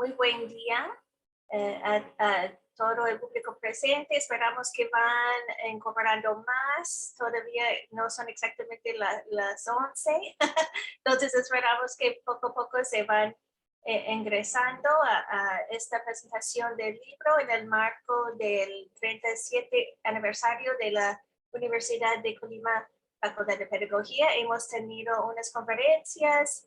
muy buen día a todo el público presente. Esperamos que van incorporando más. Todavía no son exactamente las 11. Entonces esperamos que poco a poco se van ingresando a esta presentación del libro en el marco del 37 aniversario de la Universidad de Colima, Facultad de Pedagogía. Hemos tenido unas conferencias,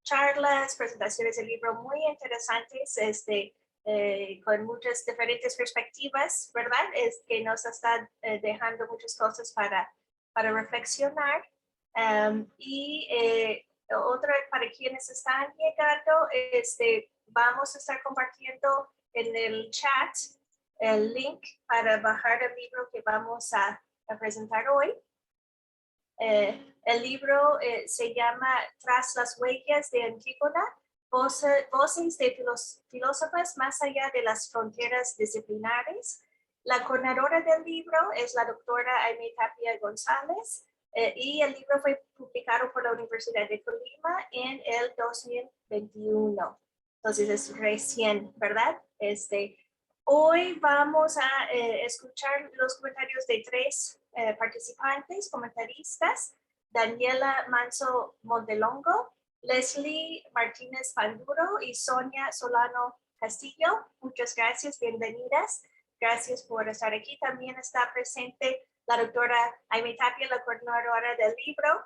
charlas, presentaciones del libro muy interesantes, con muchas diferentes perspectivas, ¿verdad? Es que nos está dejando muchas cosas para reflexionar. Otra, para quienes están llegando, vamos a estar compartiendo en el chat el link para bajar el libro que vamos a presentar hoy. El libro se llama Tras las huellas de Antígona, voces de filósofas más allá de las fronteras disciplinares. La coordinadora del libro es la doctora Aimee Tapia González y el libro fue publicado por la Universidad de Colima en el 2021. Entonces es recién, ¿verdad? Hoy vamos a escuchar los comentarios de tres participantes, comentaristas: Daniela Manso Montelongo, Leslie Martínez Panduro y Sonia Solano Castillo. Muchas gracias, bienvenidas. Gracias por estar aquí. También está presente la doctora Aimee Tapia, la coordinadora del libro.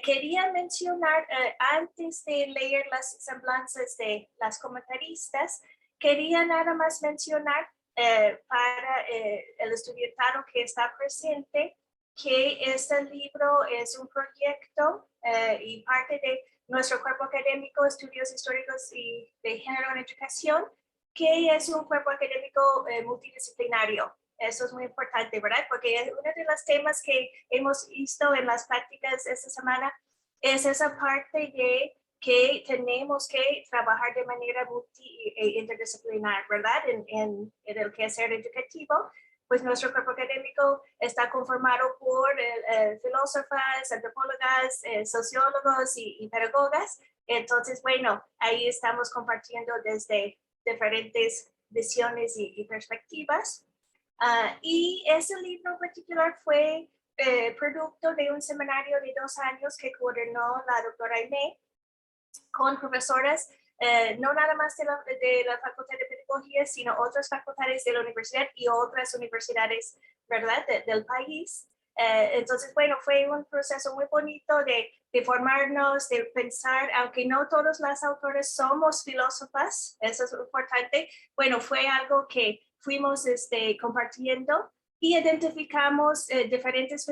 Quería mencionar, antes de leer las semblanzas de las comentaristas, quería nada más mencionar para el estudiantado que está presente que este libro es un proyecto y parte de nuestro cuerpo académico, Estudios Históricos y de Género en Educación, que es un cuerpo académico multidisciplinario. Eso es muy importante, ¿verdad? Porque uno de los temas que hemos visto en las prácticas esta semana es esa parte de que tenemos que trabajar de manera interdisciplinar, ¿verdad? En el quehacer educativo. Pues nuestro cuerpo académico está conformado por filósofas, antropólogas, sociólogos y pedagogas. Entonces, bueno, ahí estamos compartiendo desde diferentes visiones y perspectivas. Y ese libro en particular fue producto de un seminario de 2 años que coordinó la doctora Aimee con profesoras, no nada más de la Facultad de Pedagogía, sino otras facultades de la universidad y otras universidades, ¿verdad?, del país. Entonces, bueno, fue un proceso muy bonito de formarnos, de pensar, aunque no todos las autores somos filósofas, eso es importante. Bueno, fue algo que fuimos compartiendo y identificamos diferentes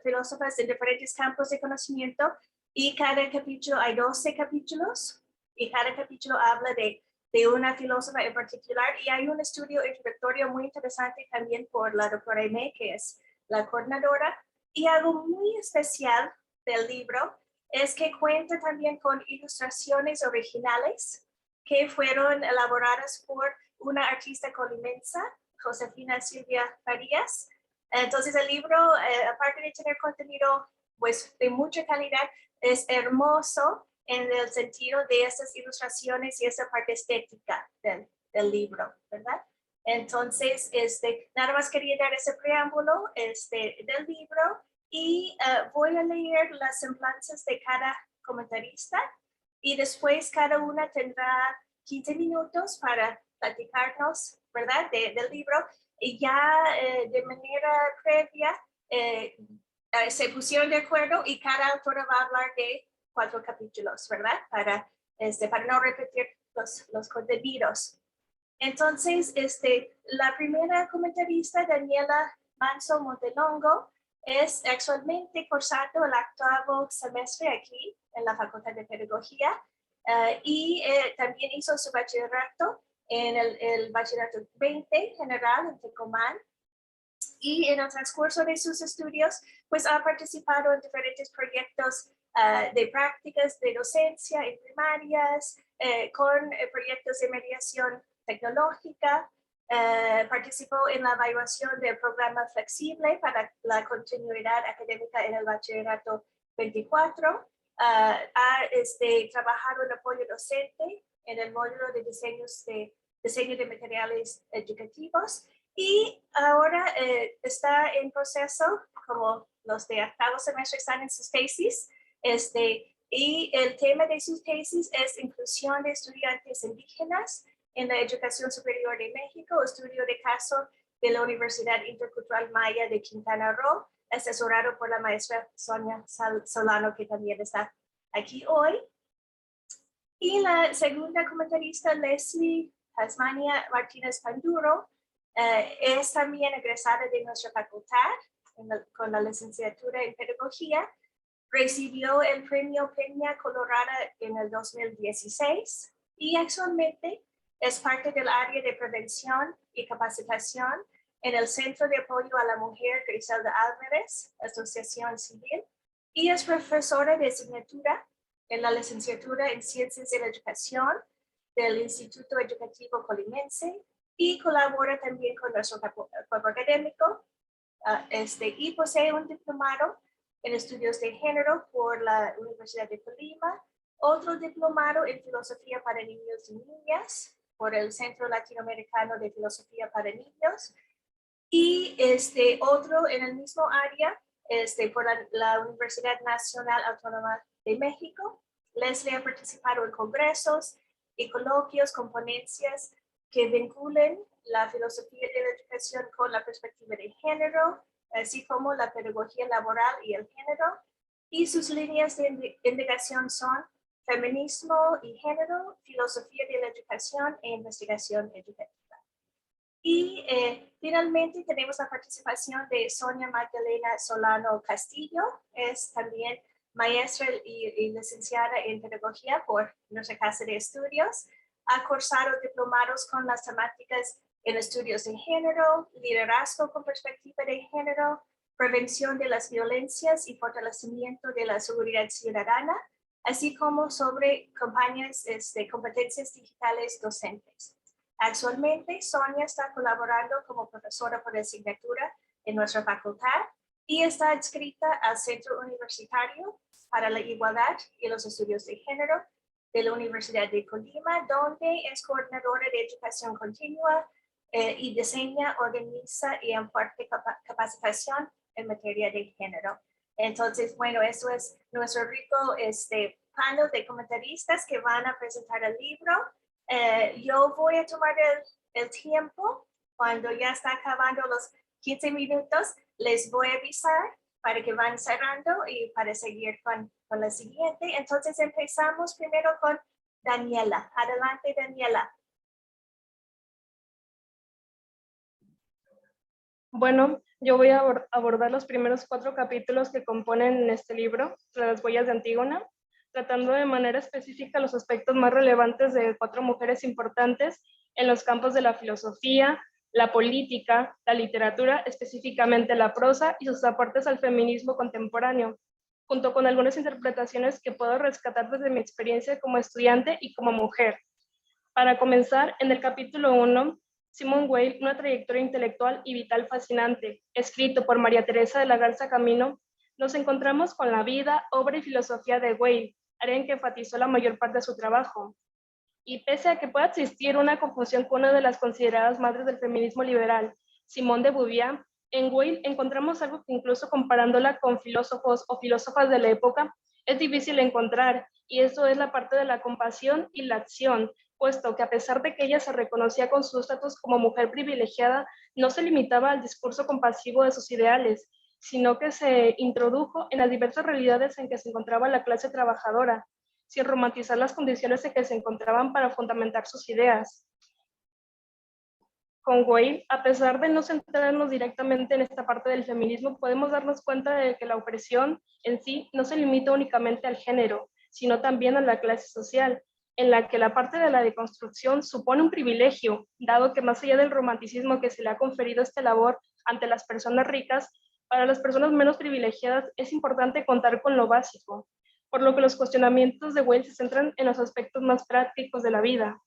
filósofas de diferentes campos de conocimiento, y cada capítulo, hay 12 capítulos, y cada capítulo habla de una filósofa en particular, y hay un estudio introductorio muy interesante también por la doctora Aimee, que es la coordinadora. Y algo muy especial del libro es que cuenta también con ilustraciones originales que fueron elaboradas por una artista colimense, Josefina Silvia Farías. Entonces el libro, aparte de tener contenido pues de mucha calidad, es hermoso en el sentido de esas ilustraciones y esa parte estética del libro, ¿verdad? Entonces, nada más quería dar ese preámbulo del libro, y voy a leer las semblanzas de cada comentarista, y después cada una tendrá 15 minutos para platicarnos, ¿verdad?, del libro. Y ya de manera previa se pusieron de acuerdo y cada autora va a hablar de 4 capítulos, ¿verdad? Para no repetir los contenidos. Entonces, la primera comentarista, Daniela Manso Montelongo, es actualmente cursando el 8º semestre aquí en la Facultad de Pedagogía, y también hizo su bachillerato en el bachillerato 20 general en Tecomán. Y en el transcurso de sus estudios, pues ha participado en diferentes proyectos de prácticas de docencia en primarias, con proyectos de mediación tecnológica. Participó en la evaluación del programa flexible para la continuidad académica en el bachillerato 24. ha trabajado en apoyo docente en el módulo de diseño de materiales educativos y ahora está en proceso, como los de octavo semestre están en sus tesis, y el tema de sus tesis es inclusión de estudiantes indígenas en la educación superior de México, estudio de caso de la Universidad Intercultural Maya de Quintana Roo, asesorado por la maestra Sonia Solano, que también está aquí hoy. Y la segunda comentarista, Leslie Tasmania Martínez Panduro, es también egresada de nuestra facultad con la licenciatura en Pedagogía. Recibió el premio Peña Colorada en el 2016 y actualmente es parte del área de prevención y capacitación en el Centro de Apoyo a la Mujer Griselda Álvarez, Asociación Civil, y es profesora de asignatura en la licenciatura en Ciencias de la Educación del Instituto Educativo Colimense y colabora también con nuestro cuerpo académico y posee un diplomado en estudios de género por la Universidad de Colima, otro diplomado en filosofía para niños y niñas por el Centro Latinoamericano de Filosofía para Niños y otro en el mismo área por la Universidad Nacional Autónoma de México. Leslie ha participado en congresos y coloquios con ponencias que vinculen la filosofía de la educación con la perspectiva de género, así como la pedagogía laboral y el género. Y sus líneas de investigación son feminismo y género, filosofía de la educación e investigación educativa. Y finalmente tenemos la participación de Sonia Magdalena Solano Castillo, es también maestra y licenciada en pedagogía por nuestra casa de estudios. Ha cursado diplomados con las temáticas en estudios de género, liderazgo con perspectiva de género, prevención de las violencias y fortalecimiento de la seguridad ciudadana, así como sobre campañas de competencias digitales docentes. Actualmente, Sonia está colaborando como profesora por asignatura en nuestra facultad y está adscrita al Centro Universitario para la Igualdad y los Estudios de Género de la Universidad de Colima, donde es coordinadora de educación continua y diseña, organiza y imparte capacitación en materia de género. Entonces, bueno, eso es nuestro rico panel de comentaristas que van a presentar el libro. Yo voy a tomar el tiempo. Cuando ya está acabando los 15 minutos, les voy a avisar para que van cerrando y para seguir con la siguiente. Entonces empezamos primero con Daniela. Adelante, Daniela. Bueno, yo voy a abordar los primeros 4 capítulos que componen este libro, Las huellas de Antígona, tratando de manera específica los aspectos más relevantes de 4 mujeres importantes en los campos de la filosofía, la política, la literatura, específicamente la prosa y sus aportes al feminismo contemporáneo, junto con algunas interpretaciones que puedo rescatar desde mi experiencia como estudiante y como mujer. Para comenzar, en el capítulo 1, Simone Weil, una trayectoria intelectual y vital fascinante, escrito por María Teresa de la Garza Camino, nos encontramos con la vida, obra y filosofía de Weil, área en que enfatizó la mayor parte de su trabajo. Y pese a que pueda existir una confusión con una de las consideradas madres del feminismo liberal, Simone de Beauvoir, en Weil encontramos algo que incluso comparándola con filósofos o filósofas de la época, es difícil encontrar, y eso es la parte de la compasión y la acción, puesto que a pesar de que ella se reconocía con su estatus como mujer privilegiada, no se limitaba al discurso compasivo de sus ideales, sino que se introdujo en las diversas realidades en que se encontraba la clase trabajadora, sin romantizar las condiciones en que se encontraban para fundamentar sus ideas. Con Weil, a pesar de no centrarnos directamente en esta parte del feminismo, podemos darnos cuenta de que la opresión en sí no se limita únicamente al género, sino también a la clase social, en la que la parte de la deconstrucción supone un privilegio, dado que más allá del romanticismo que se le ha conferido esta labor ante las personas ricas, para las personas menos privilegiadas es importante contar con lo básico, por lo que los cuestionamientos de Weil se centran en los aspectos más prácticos de la vida.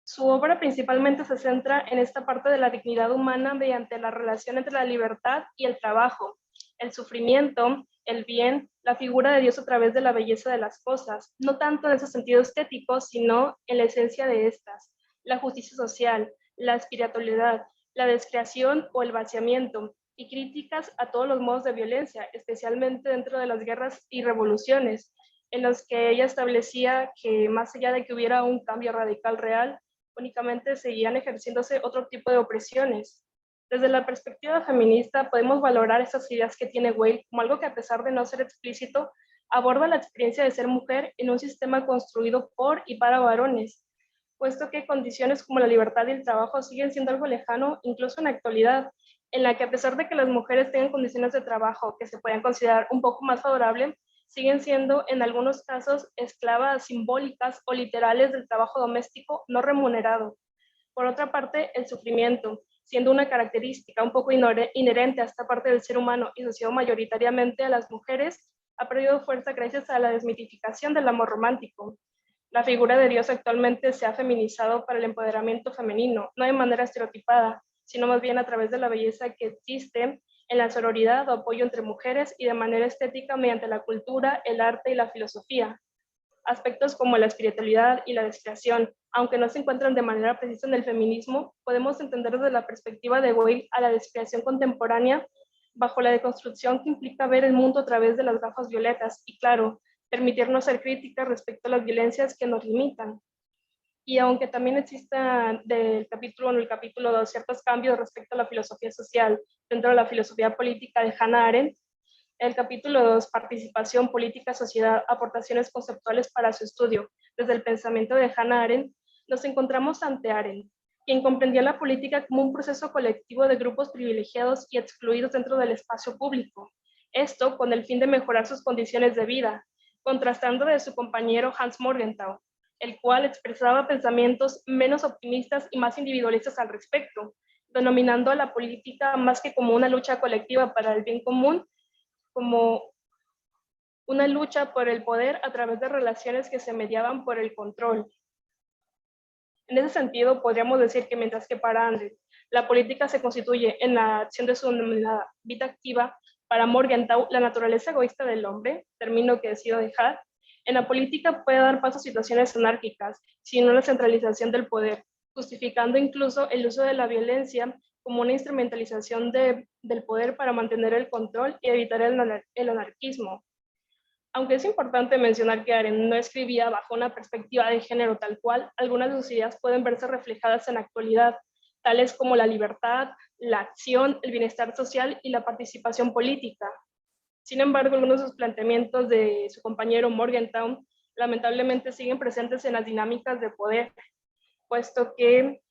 Su obra principalmente se centra en esta parte de la dignidad humana mediante la relación entre la libertad y el trabajo, el sufrimiento el bien, la figura de Dios a través de la belleza de las cosas, no tanto en ese sentido estético, sino en la esencia de estas, la justicia social, la espiritualidad, la descreación o el vaciamiento, y críticas a todos los modos de violencia, especialmente dentro de las guerras y revoluciones, en los que ella establecía que más allá de que hubiera un cambio radical real, únicamente seguían ejerciéndose otro tipo de opresiones. Desde la perspectiva feminista, podemos valorar esas ideas que tiene Weil como algo que, a pesar de no ser explícito, aborda la experiencia de ser mujer en un sistema construido por y para varones, puesto que condiciones como la libertad y el trabajo siguen siendo algo lejano, incluso en la actualidad, en la que, a pesar de que las mujeres tengan condiciones de trabajo que se puedan considerar un poco más favorables, siguen siendo en algunos casos esclavas simbólicas o literales del trabajo doméstico no remunerado. Por otra parte, el sufrimiento, siendo una característica un poco inherente a esta parte del ser humano y asociado mayoritariamente a las mujeres, ha perdido fuerza gracias a la desmitificación del amor romántico. La figura de Dios actualmente se ha feminizado para el empoderamiento femenino, no de manera estereotipada, sino más bien a través de la belleza que existe en la sororidad o apoyo entre mujeres, y de manera estética mediante la cultura, el arte y la filosofía. Aspectos como la espiritualidad y la descreación, aunque no se encuentran de manera precisa en el feminismo, podemos entender desde la perspectiva de Weil a la descreación contemporánea bajo la deconstrucción que implica ver el mundo a través de las gafas violetas y, claro, permitirnos ser críticas respecto a las violencias que nos limitan. Y aunque también exista del capítulo 1 y el capítulo 2 ciertos cambios respecto a la filosofía social dentro de la filosofía política de Hannah Arendt, el capítulo 2, participación, política, sociedad, aportaciones conceptuales para su estudio, desde el pensamiento de Hannah Arendt, nos encontramos ante Arendt, quien comprendía la política como un proceso colectivo de grupos privilegiados y excluidos dentro del espacio público. Esto con el fin de mejorar sus condiciones de vida, contrastando de su compañero Hans Morgenthau, el cual expresaba pensamientos menos optimistas y más individualistas al respecto, denominando a la política más que como una lucha colectiva para el bien común, como una lucha por el poder a través de relaciones que se mediaban por el control. En ese sentido, podríamos decir que mientras que para Arendt la política se constituye en la acción de su denominada vida activa, para Morgenthau la naturaleza egoísta del hombre, término que decido dejar, en la política puede dar paso a situaciones anárquicas, sino la centralización del poder, justificando incluso el uso de la violencia como una instrumentalización del poder para mantener el control y evitar el anarquismo. Aunque es importante mencionar que Arendt no escribía bajo una perspectiva de género tal cual, algunas de sus ideas pueden verse reflejadas en la actualidad, tales como la libertad, la acción, el bienestar social y la participación política. Sin embargo, algunos de sus planteamientos de su compañero Morgenthau lamentablemente siguen presentes en las dinámicas de poder, puesto que,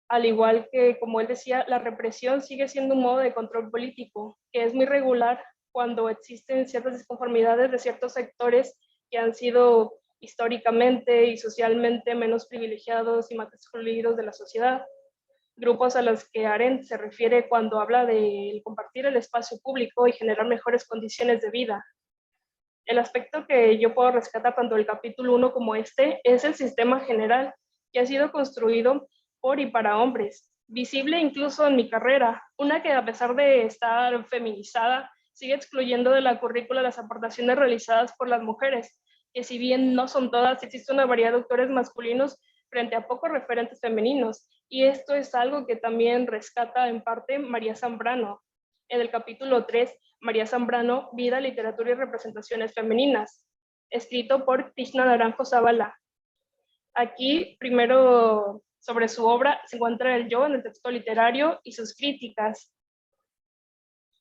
al igual que, como él decía, la represión sigue siendo un modo de control político, que es muy regular cuando existen ciertas disconformidades de ciertos sectores que han sido históricamente y socialmente menos privilegiados y más excluidos de la sociedad. Grupos a los que Arendt se refiere cuando habla de compartir el espacio público y generar mejores condiciones de vida. El aspecto que yo puedo rescatar tanto del capítulo 1 como este es el sistema general, que ha sido construido por y para hombres, visible incluso en mi carrera, una que, a pesar de estar feminizada, sigue excluyendo de la currícula las aportaciones realizadas por las mujeres, que si bien no son todas, existe una variedad de autores masculinos frente a pocos referentes femeninos, y esto es algo que también rescata en parte María Zambrano. En el capítulo 3, María Zambrano, Vida, Literatura y Representaciones Femeninas, escrito por Krishna Naranjo Zavala. Aquí, primero, sobre su obra, se encuentra el yo en el texto literario y sus críticas.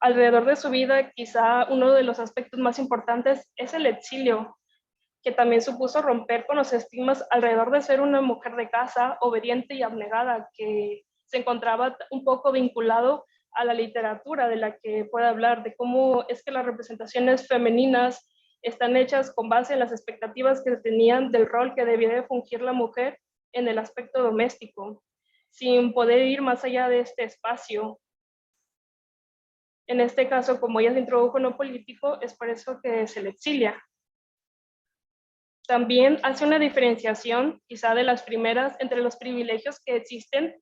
Alrededor de su vida, quizá uno de los aspectos más importantes es el exilio, que también supuso romper con los estigmas alrededor de ser una mujer de casa, obediente y abnegada, que se encontraba un poco vinculado a la literatura de la que puede hablar, de cómo es que las representaciones femeninas están hechas con base en las expectativas que se tenían del rol que debía de fungir la mujer en el aspecto doméstico, sin poder ir más allá de este espacio. En este caso, como ella se introdujo en lo político, es por eso que se le exilia. También hace una diferenciación, quizá de las primeras, entre los privilegios que existen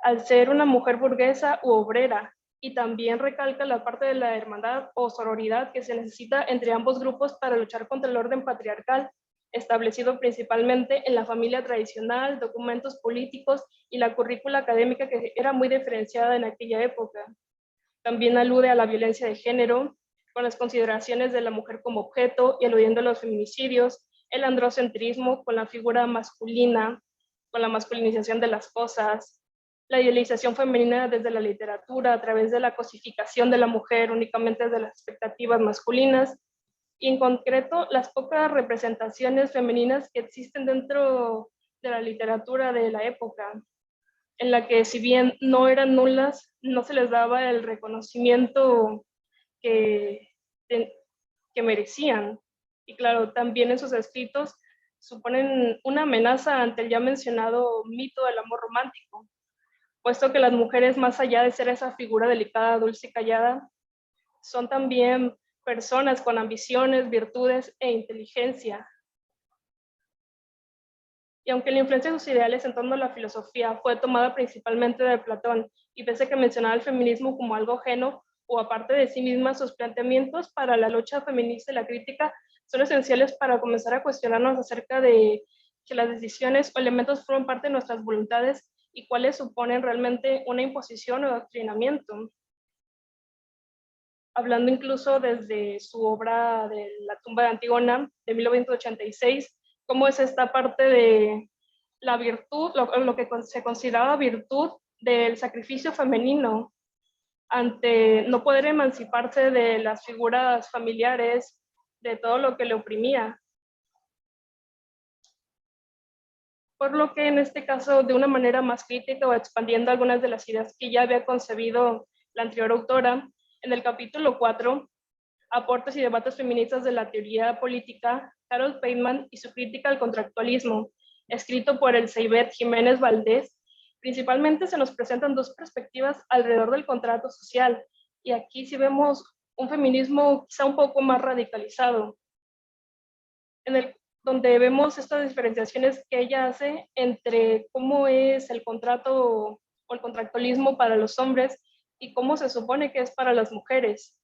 al ser una mujer burguesa u obrera, y también recalca la parte de la hermandad o sororidad que se necesita entre ambos grupos para luchar contra el orden patriarcal, establecido principalmente en la familia tradicional, documentos políticos y la currícula académica que era muy diferenciada en aquella época. También alude a la violencia de género, con las consideraciones de la mujer como objeto y aludiendo a los feminicidios, el androcentrismo con la figura masculina, con la masculinización de las cosas, la idealización femenina desde la literatura a través de la cosificación de la mujer únicamente desde las expectativas masculinas, y en concreto las pocas representaciones femeninas que existen dentro de la literatura de la época, en la que si bien no eran nulas, no se les daba el reconocimiento que, que merecían. Y claro, también en sus escritos suponen una amenaza ante el ya mencionado mito del amor romántico, puesto que las mujeres, más allá de ser esa figura delicada, dulce y callada, son también personas con ambiciones, virtudes e inteligencia. Y aunque la influencia de sus ideales en torno a la filosofía fue tomada principalmente de Platón, y pese a que mencionaba el feminismo como algo ajeno o aparte de sí misma, sus planteamientos para la lucha feminista y la crítica son esenciales para comenzar a cuestionarnos acerca de que las decisiones o elementos forman parte de nuestras voluntades y cuáles suponen realmente una imposición o adoctrinamiento. Hablando incluso desde su obra de La tumba de Antígona, de 1986, cómo es esta parte de la virtud, lo que se consideraba virtud del sacrificio femenino ante no poder emanciparse de las figuras familiares, de todo lo que le oprimía. Por lo que en este caso, de una manera más crítica o expandiendo algunas de las ideas que ya había concebido la anterior autora, en el capítulo 4, Aportes y debates feministas de la teoría política, Harold Feynman y su crítica al contractualismo, escrito por el Seibet Jiménez Valdés, principalmente se nos presentan dos perspectivas alrededor del contrato social, y aquí sí vemos un feminismo quizá un poco más radicalizado, donde vemos estas diferenciaciones que ella hace entre cómo es el contrato o el contractualismo para los hombres y cómo se supone que es para las mujeres.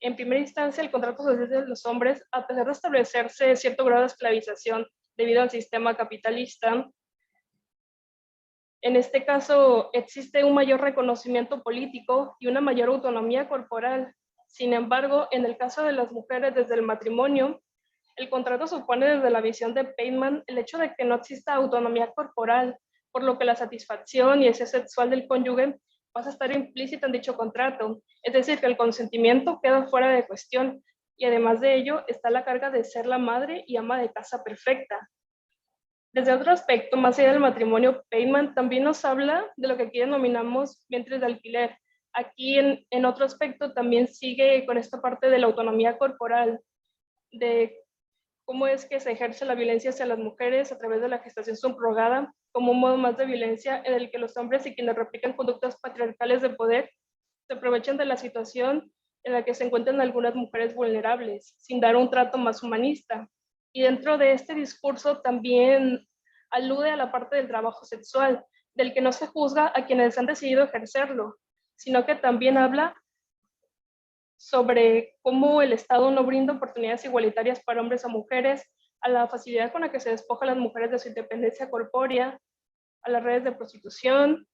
En primera instancia, el contrato social de los hombres, a pesar de establecerse cierto grado de esclavización debido al sistema capitalista, en este caso existe un mayor reconocimiento político y una mayor autonomía corporal. Sin embargo, en el caso de las mujeres desde el matrimonio, el contrato supone desde la visión de Feynman el hecho de que no exista autonomía corporal, por lo que la satisfacción y ese sexual del cónyuge pasa a estar implícita en dicho contrato, es decir, que el consentimiento queda fuera de cuestión, y además de ello está la carga de ser la madre y ama de casa perfecta. Desde otro aspecto, más allá del matrimonio, Feynman también nos habla de lo que aquí denominamos vientres de alquiler. Aquí en otro aspecto también sigue con esta parte de la autonomía corporal, de cómo es que se ejerce la violencia hacia las mujeres a través de la gestación subrogada como un modo más de violencia en el que los hombres y quienes replican conductas patriarcales de poder se aprovechan de la situación en la que se encuentran algunas mujeres vulnerables, sin dar un trato más humanista. Y dentro de este discurso también alude a la parte del trabajo sexual, del que no se juzga a quienes han decidido ejercerlo, sino que también habla sobre cómo el Estado no brinda oportunidades igualitarias para hombres o mujeres, a la facilidad con la que se despoja a las mujeres de su independencia corpórea, a las redes de prostitución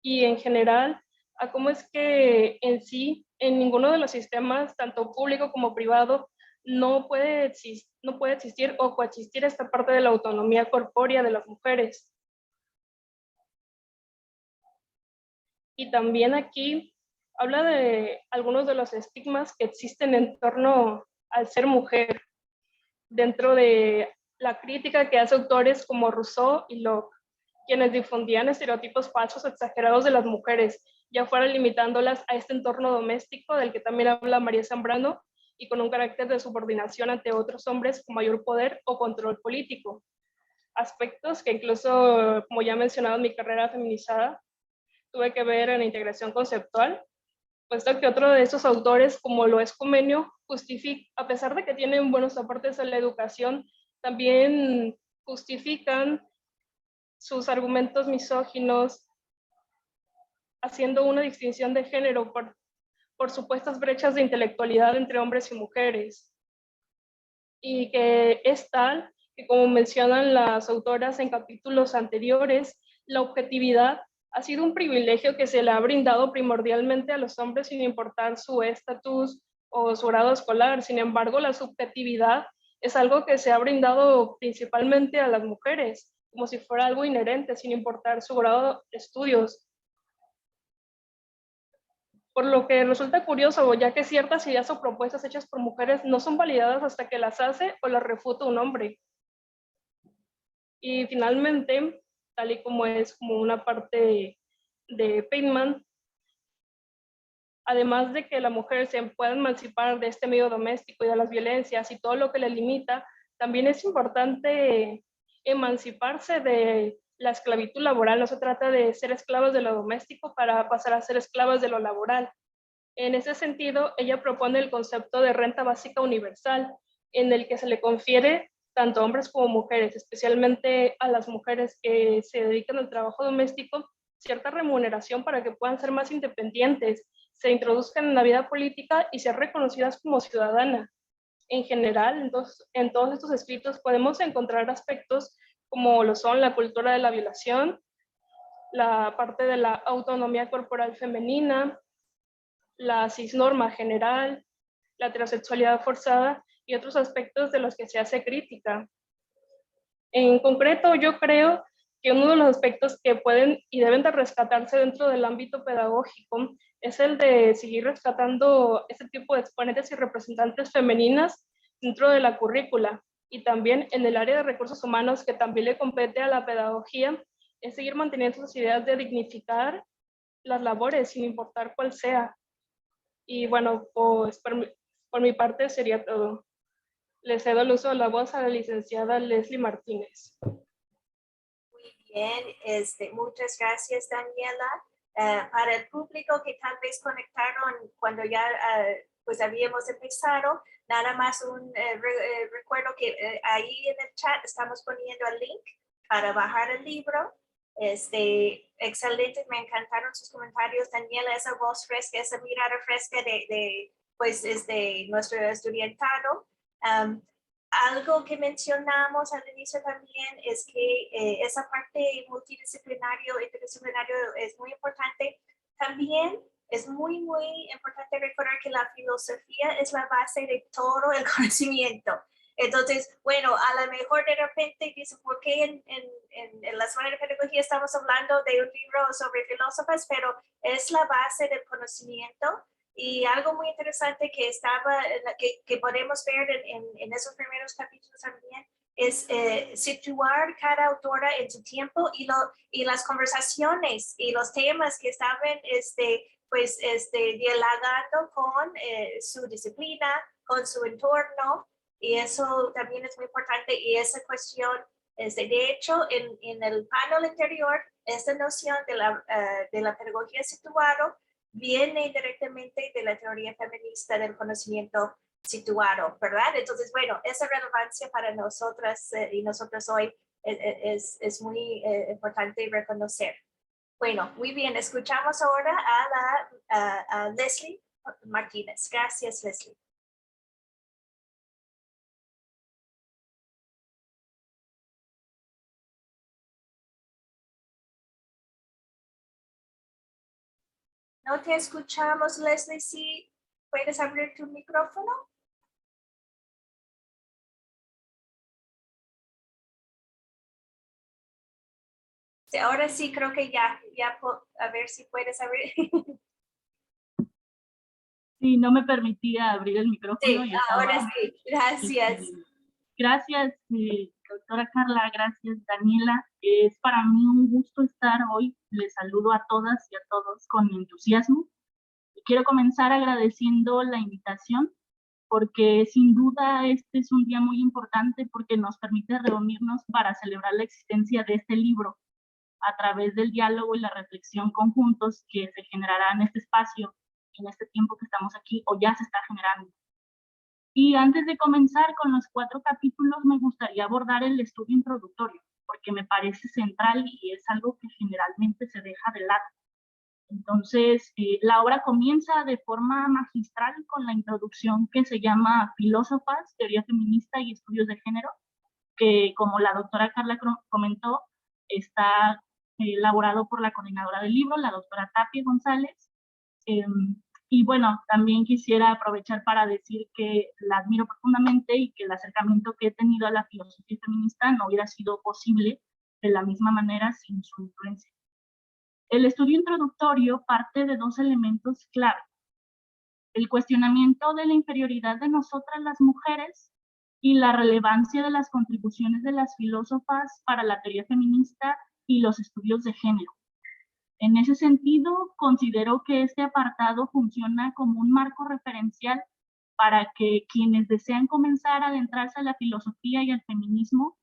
y en general a cómo es que en sí, en ninguno de los sistemas, tanto público como privado, no puede existir o coexistir esta parte de la autonomía corpórea de las mujeres. Y también aquí habla de algunos de los estigmas que existen en torno al ser mujer, dentro de la crítica que hace autores como Rousseau y Locke, quienes difundían estereotipos falsos o exagerados de las mujeres, ya fuera limitándolas a este entorno doméstico del que también habla María Zambrano, y con un carácter de subordinación ante otros hombres con mayor poder o control político. Aspectos que incluso, como ya he mencionado en mi carrera feminizada, tuve que ver en la integración conceptual, puesto que otro de estos autores, como lo es Comenio, justifica, a pesar de que tienen buenos aportes a la educación, también justifican sus argumentos misóginos haciendo una distinción de género por supuestas brechas de intelectualidad entre hombres y mujeres. Y que es tal que, como mencionan las autoras en capítulos anteriores, la objetividad ha sido un privilegio que se le ha brindado primordialmente a los hombres sin importar su estatus o su grado escolar. Sin embargo, la subjetividad es algo que se ha brindado principalmente a las mujeres, como si fuera algo inherente, sin importar su grado de estudios. Por lo que resulta curioso, ya que ciertas ideas o propuestas hechas por mujeres no son validadas hasta que las hace o las refuta un hombre. Y finalmente, tal y como es como una parte de Feynman, además de que la mujer se pueda emancipar de este medio doméstico y de las violencias y todo lo que le limita, también es importante emanciparse de la esclavitud laboral. No se trata de ser esclavos de lo doméstico para pasar a ser esclavos de lo laboral. En ese sentido, ella propone el concepto de renta básica universal, en el que se le confiere tanto a hombres como mujeres, especialmente a las mujeres que se dedican al trabajo doméstico, cierta remuneración para que puedan ser más independientes, se introduzcan en la vida política y ser reconocidas como ciudadanas. En general, entonces, en todos estos escritos podemos encontrar aspectos como lo son la cultura de la violación, la parte de la autonomía corporal femenina, la cisnorma general, la heterosexualidad forzada y otros aspectos de los que se hace crítica. En concreto, yo creo que uno de los aspectos que pueden y deben de rescatarse dentro del ámbito pedagógico es el de seguir rescatando este tipo de exponentes y representantes femeninas dentro de la currícula, y también en el área de recursos humanos, que también le compete a la pedagogía, es seguir manteniendo sus ideas de dignificar las labores sin importar cuál sea. Y bueno, pues por mi parte sería todo. Le cedo el uso de la voz a la licenciada Leslie Martínez. Muy bien, muchas gracias, Daniela. Para el público que tal vez conectaron cuando ya pues habíamos empezado, nada más un recuerdo que ahí en el chat estamos poniendo el link para bajar el libro. Excelente, me encantaron sus comentarios, Daniela, esa voz fresca, esa mirada fresca de nuestro estudiantado. Algo que mencionamos al inicio también es que esa parte multidisciplinario, interdisciplinario es muy importante. También es muy importante recordar que la filosofía es la base de todo el conocimiento. Entonces, bueno, a lo mejor de repente dicen, ¿por qué en la semana de pedagogía estamos hablando de un libro sobre filósofas? Pero es la base del conocimiento. Y algo muy interesante que que podemos ver en esos primeros capítulos también es situar cada autora en su tiempo y las conversaciones y los temas que estaban dialogando con su disciplina, con su entorno, y eso también es muy importante. Y esa cuestión, de hecho, en el panel anterior, esta noción de la pedagogía situado viene directamente de la teoría feminista del conocimiento situado, ¿verdad? Entonces, bueno, esa relevancia para nosotras y nosotros hoy es muy importante reconocer. Bueno, muy bien, escuchamos ahora a Leslie Martínez. Gracias, Leslie. No te escuchamos, Leslie. ¿Sí puedes abrir tu micrófono? Sí, ahora sí, creo que ya a ver si puedes abrir. Sí, no me permitía abrir el micrófono. Sí, ahora sí, gracias. Gracias, doctora Carla, gracias, Daniela. Es para mí un gusto estar hoy. Les saludo a todas y a todos con entusiasmo. Quiero comenzar agradeciendo la invitación, porque sin duda este es un día muy importante porque nos permite reunirnos para celebrar la existencia de este libro a través del diálogo y la reflexión conjuntos que se generará en este espacio, en este tiempo que estamos aquí, o ya se está generando. Y antes de comenzar con los 4 capítulos, me gustaría abordar el estudio introductorio, porque me parece central y es algo que generalmente se deja de lado. Entonces, la obra comienza de forma magistral con la introducción que se llama Filósofas, Teoría Feminista y Estudios de Género, que, como la doctora Carla comentó, está elaborado por la coordinadora del libro, la doctora Tapia González. Y bueno, también quisiera aprovechar para decir que la admiro profundamente y que el acercamiento que he tenido a la filosofía feminista no hubiera sido posible de la misma manera sin su influencia. El estudio introductorio parte de dos elementos clave: el cuestionamiento de la inferioridad de nosotras las mujeres y la relevancia de las contribuciones de las filósofas para la teoría feminista y los estudios de género. En ese sentido, considero que este apartado funciona como un marco referencial para que quienes desean comenzar a adentrarse a la filosofía y al feminismo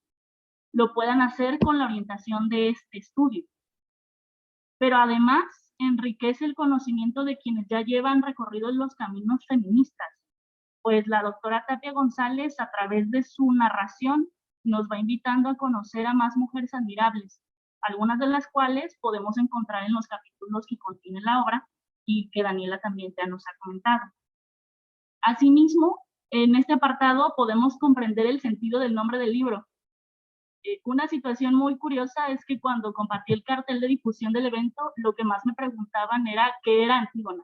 lo puedan hacer con la orientación de este estudio. Pero además enriquece el conocimiento de quienes ya llevan recorridos los caminos feministas, pues la doctora Tapia González, a través de su narración, nos va invitando a conocer a más mujeres admirables, algunas de las cuales podemos encontrar en los capítulos que contiene la obra y que Daniela también ya nos ha comentado. Asimismo, en este apartado podemos comprender el sentido del nombre del libro. Una situación muy curiosa es que cuando compartí el cartel de difusión del evento, lo que más me preguntaban era qué era Antígona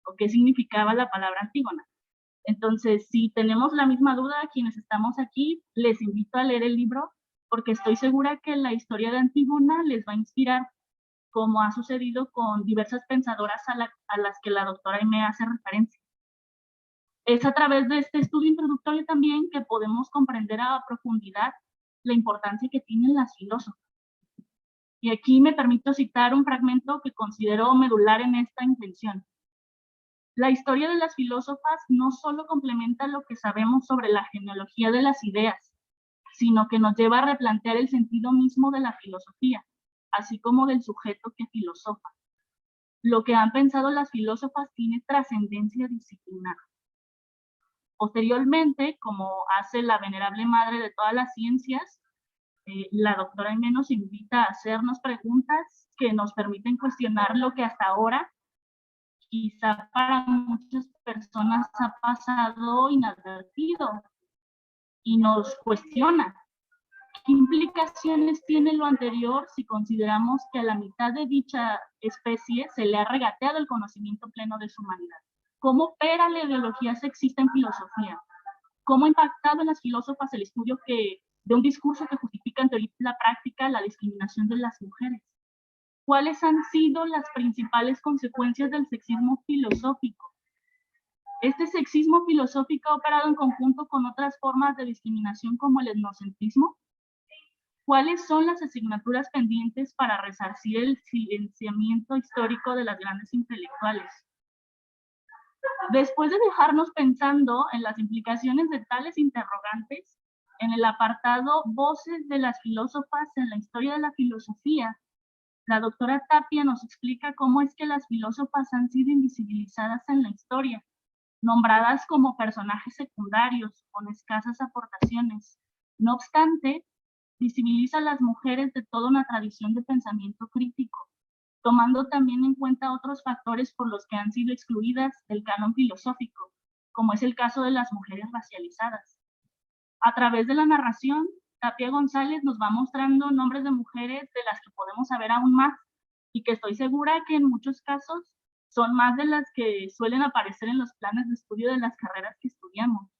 o qué significaba la palabra Antígona. Entonces, si tenemos la misma duda, quienes estamos aquí, les invito a leer el libro, porque estoy segura que la historia de Antígona les va a inspirar, como ha sucedido con diversas pensadoras a las que la doctora Aimee hace referencia. Es a través de este estudio introductorio también que podemos comprender a profundidad la importancia que tienen las filósofas. Y aquí me permito citar un fragmento que considero medular en esta intención. La historia de las filósofas no solo complementa lo que sabemos sobre la genealogía de las ideas, sino que nos lleva a replantear el sentido mismo de la filosofía, así como del sujeto que filosofa. Lo que han pensado las filósofas tiene trascendencia disciplinar. Posteriormente, como hace la venerable madre de todas las ciencias, la doctora Aimee nos invita a hacernos preguntas que nos permiten cuestionar lo que hasta ahora quizá para muchas personas ha pasado inadvertido, y nos cuestiona qué implicaciones tiene lo anterior si consideramos que a la mitad de dicha especie se le ha regateado el conocimiento pleno de su humanidad. ¿Cómo opera la ideología sexista en filosofía? ¿Cómo ha impactado en las filósofas el estudio de un discurso que justifica en teoría y la práctica la discriminación de las mujeres? ¿Cuáles han sido las principales consecuencias del sexismo filosófico? Este sexismo filosófico ha operado en conjunto con otras formas de discriminación como el etnocentrismo. ¿Cuáles son las asignaturas pendientes para resarcir el silenciamiento histórico de las grandes intelectuales? Después de dejarnos pensando en las implicaciones de tales interrogantes, en el apartado Voces de las filósofas en la historia de la filosofía, la doctora Tapia nos explica cómo es que las filósofas han sido invisibilizadas en la historia, nombradas como personajes secundarios, con escasas aportaciones. No obstante, visibiliza a las mujeres de toda una tradición de pensamiento crítico, tomando también en cuenta otros factores por los que han sido excluidas del canon filosófico, como es el caso de las mujeres racializadas. A través de la narración, Tapia González nos va mostrando nombres de mujeres de las que podemos saber aún más, y que estoy segura que en muchos casos son más de las que suelen aparecer en los planes de estudio de las carreras que estudiamos.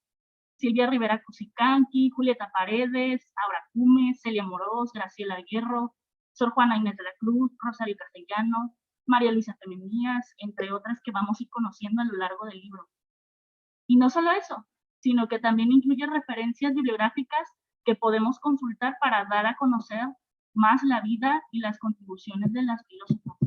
Silvia Rivera Cusicanqui, Julieta Paredes, Aura Cume, Celia Morós, Graciela Hierro, Sor Juana Inés de la Cruz, Rosario Castellano, María Luisa Femenías, entre otras que vamos a ir conociendo a lo largo del libro. Y no solo eso, sino que también incluye referencias bibliográficas que podemos consultar para dar a conocer más la vida y las contribuciones de las filósofas.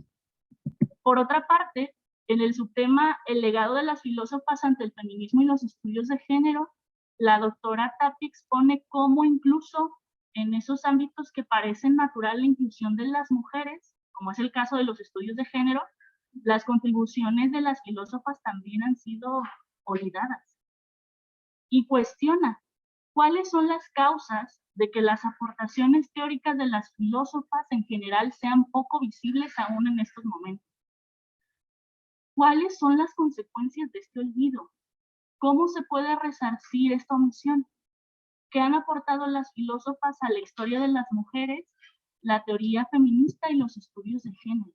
Por otra parte, en el subtema El legado de las filósofas ante el feminismo y los estudios de género, la doctora Tapia expone cómo incluso en esos ámbitos que parecen natural la inclusión de las mujeres, como es el caso de los estudios de género, las contribuciones de las filósofas también han sido olvidadas. Y cuestiona cuáles son las causas de que las aportaciones teóricas de las filósofas en general sean poco visibles aún en estos momentos. ¿Cuáles son las consecuencias de este olvido? ¿Cómo se puede resarcir esta omisión? ¿Qué han aportado las filósofas a la historia de las mujeres, la teoría feminista y los estudios de género?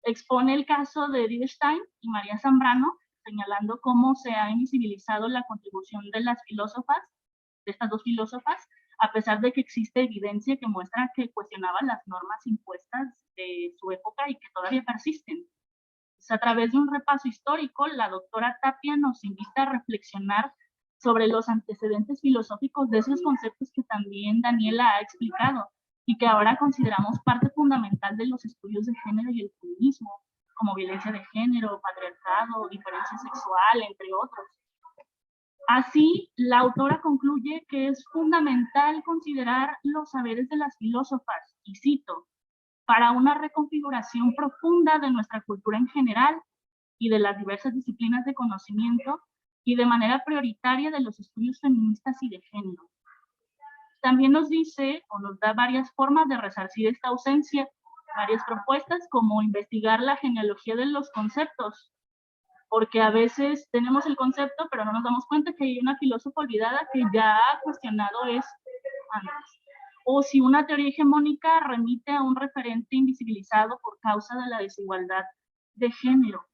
Expone el caso de Edith Stein y María Zambrano, señalando cómo se ha invisibilizado la contribución de las filósofas, de estas dos filósofas, a pesar de que existe evidencia que muestra que cuestionaban las normas impuestas de su época y que todavía persisten. Pues a través de un repaso histórico, la doctora Tapia nos invita a reflexionar sobre los antecedentes filosóficos de esos conceptos que también Daniela ha explicado y que ahora consideramos parte fundamental de los estudios de género y el feminismo, como violencia de género, patriarcado, diferencia sexual, entre otros. Así, la autora concluye que es fundamental considerar los saberes de las filósofas, y cito, para una reconfiguración profunda de nuestra cultura en general y de las diversas disciplinas de conocimiento y de manera prioritaria de los estudios feministas y de género. También nos dice o nos da varias formas de resarcir esta ausencia, varias propuestas como investigar la genealogía de los conceptos, porque a veces tenemos el concepto pero no nos damos cuenta que hay una filósofa olvidada que ya ha cuestionado esto antes. O si una teoría hegemónica remite a un referente invisibilizado por causa de la desigualdad de género,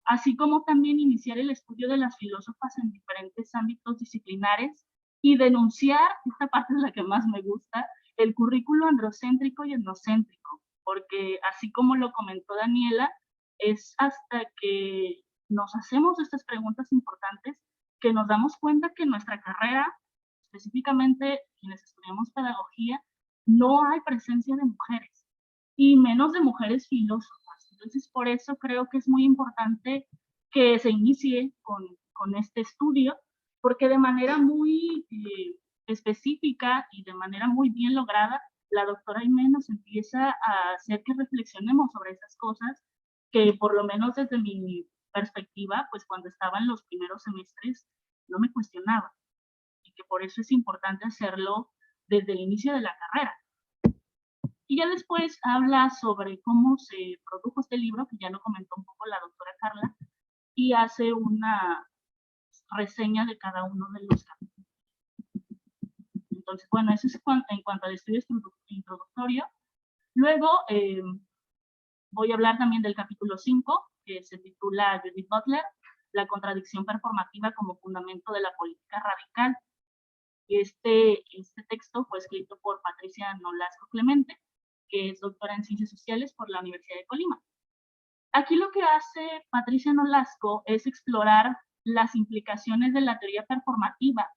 así como también iniciar el estudio de las filósofas en diferentes ámbitos disciplinares y denunciar, esta parte es la que más me gusta, el currículo androcéntrico y etnocéntrico, porque así como lo comentó Daniela, es hasta que nos hacemos estas preguntas importantes que nos damos cuenta que en nuestra carrera, específicamente quienes estudiamos pedagogía, no hay presencia de mujeres, y menos de mujeres filósofas. Entonces, por eso creo que es muy importante que se inicie con este estudio, porque de manera muy específica y de manera muy bien lograda, la doctora Aimé nos empieza a hacer que reflexionemos sobre esas cosas que, por lo menos desde mi perspectiva, pues cuando estaba en los primeros semestres, no me cuestionaba. Y que por eso es importante hacerlo desde el inicio de la carrera. Y ya después habla sobre cómo se produjo este libro, que ya lo comentó un poco la doctora Carla, y hace una reseña de cada uno de los capítulos. Entonces, bueno, eso es en cuanto al estudio introductorio. Luego voy a hablar también del capítulo 5, que se titula Judith Butler, la contradicción performativa como fundamento de la política radical. Este texto fue escrito por Patricia Nolasco Clemente, que es doctora en Ciencias Sociales por la Universidad de Colima. Aquí lo que hace Patricia Nolasco es explorar las implicaciones de la teoría performativa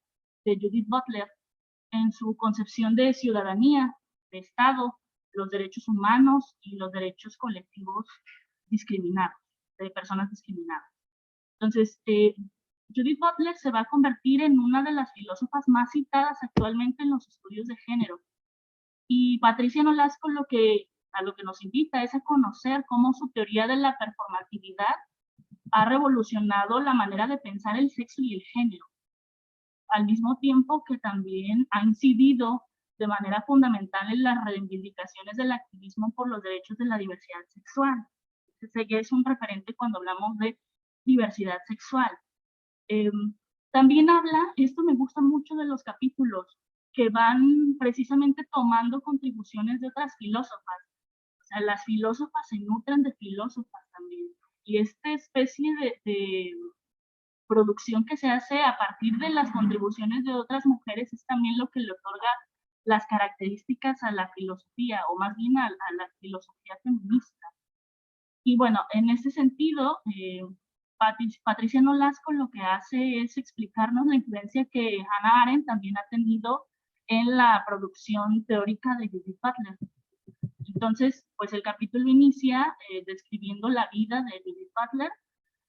de Judith Butler en su concepción de ciudadanía, de Estado, los derechos humanos y los derechos colectivos discriminados, de personas discriminadas. Entonces, Judith Butler se va a convertir en una de las filósofas más citadas actualmente en los estudios de género. Y Patricia Nolasco a lo que nos invita es a conocer cómo su teoría de la performatividad ha revolucionado la manera de pensar el sexo y el género, al mismo tiempo que también ha incidido de manera fundamental en las reivindicaciones del activismo por los derechos de la diversidad sexual. Ella es un referente cuando hablamos de diversidad sexual. También habla, esto me gusta mucho de los capítulos, que van precisamente tomando contribuciones de otras filósofas. O sea, las filósofas se nutren de filósofas también. Y esta especie de producción que se hace a partir de las contribuciones de otras mujeres es también lo que le otorga las características a la filosofía, o más bien a la filosofía feminista. Y bueno, en ese sentido, Patricia Nolasco lo que hace es explicarnos la influencia que Hannah Arendt también ha tenido en la producción teórica de Judith Butler. Entonces, pues el capítulo inicia describiendo la vida de Judith Butler.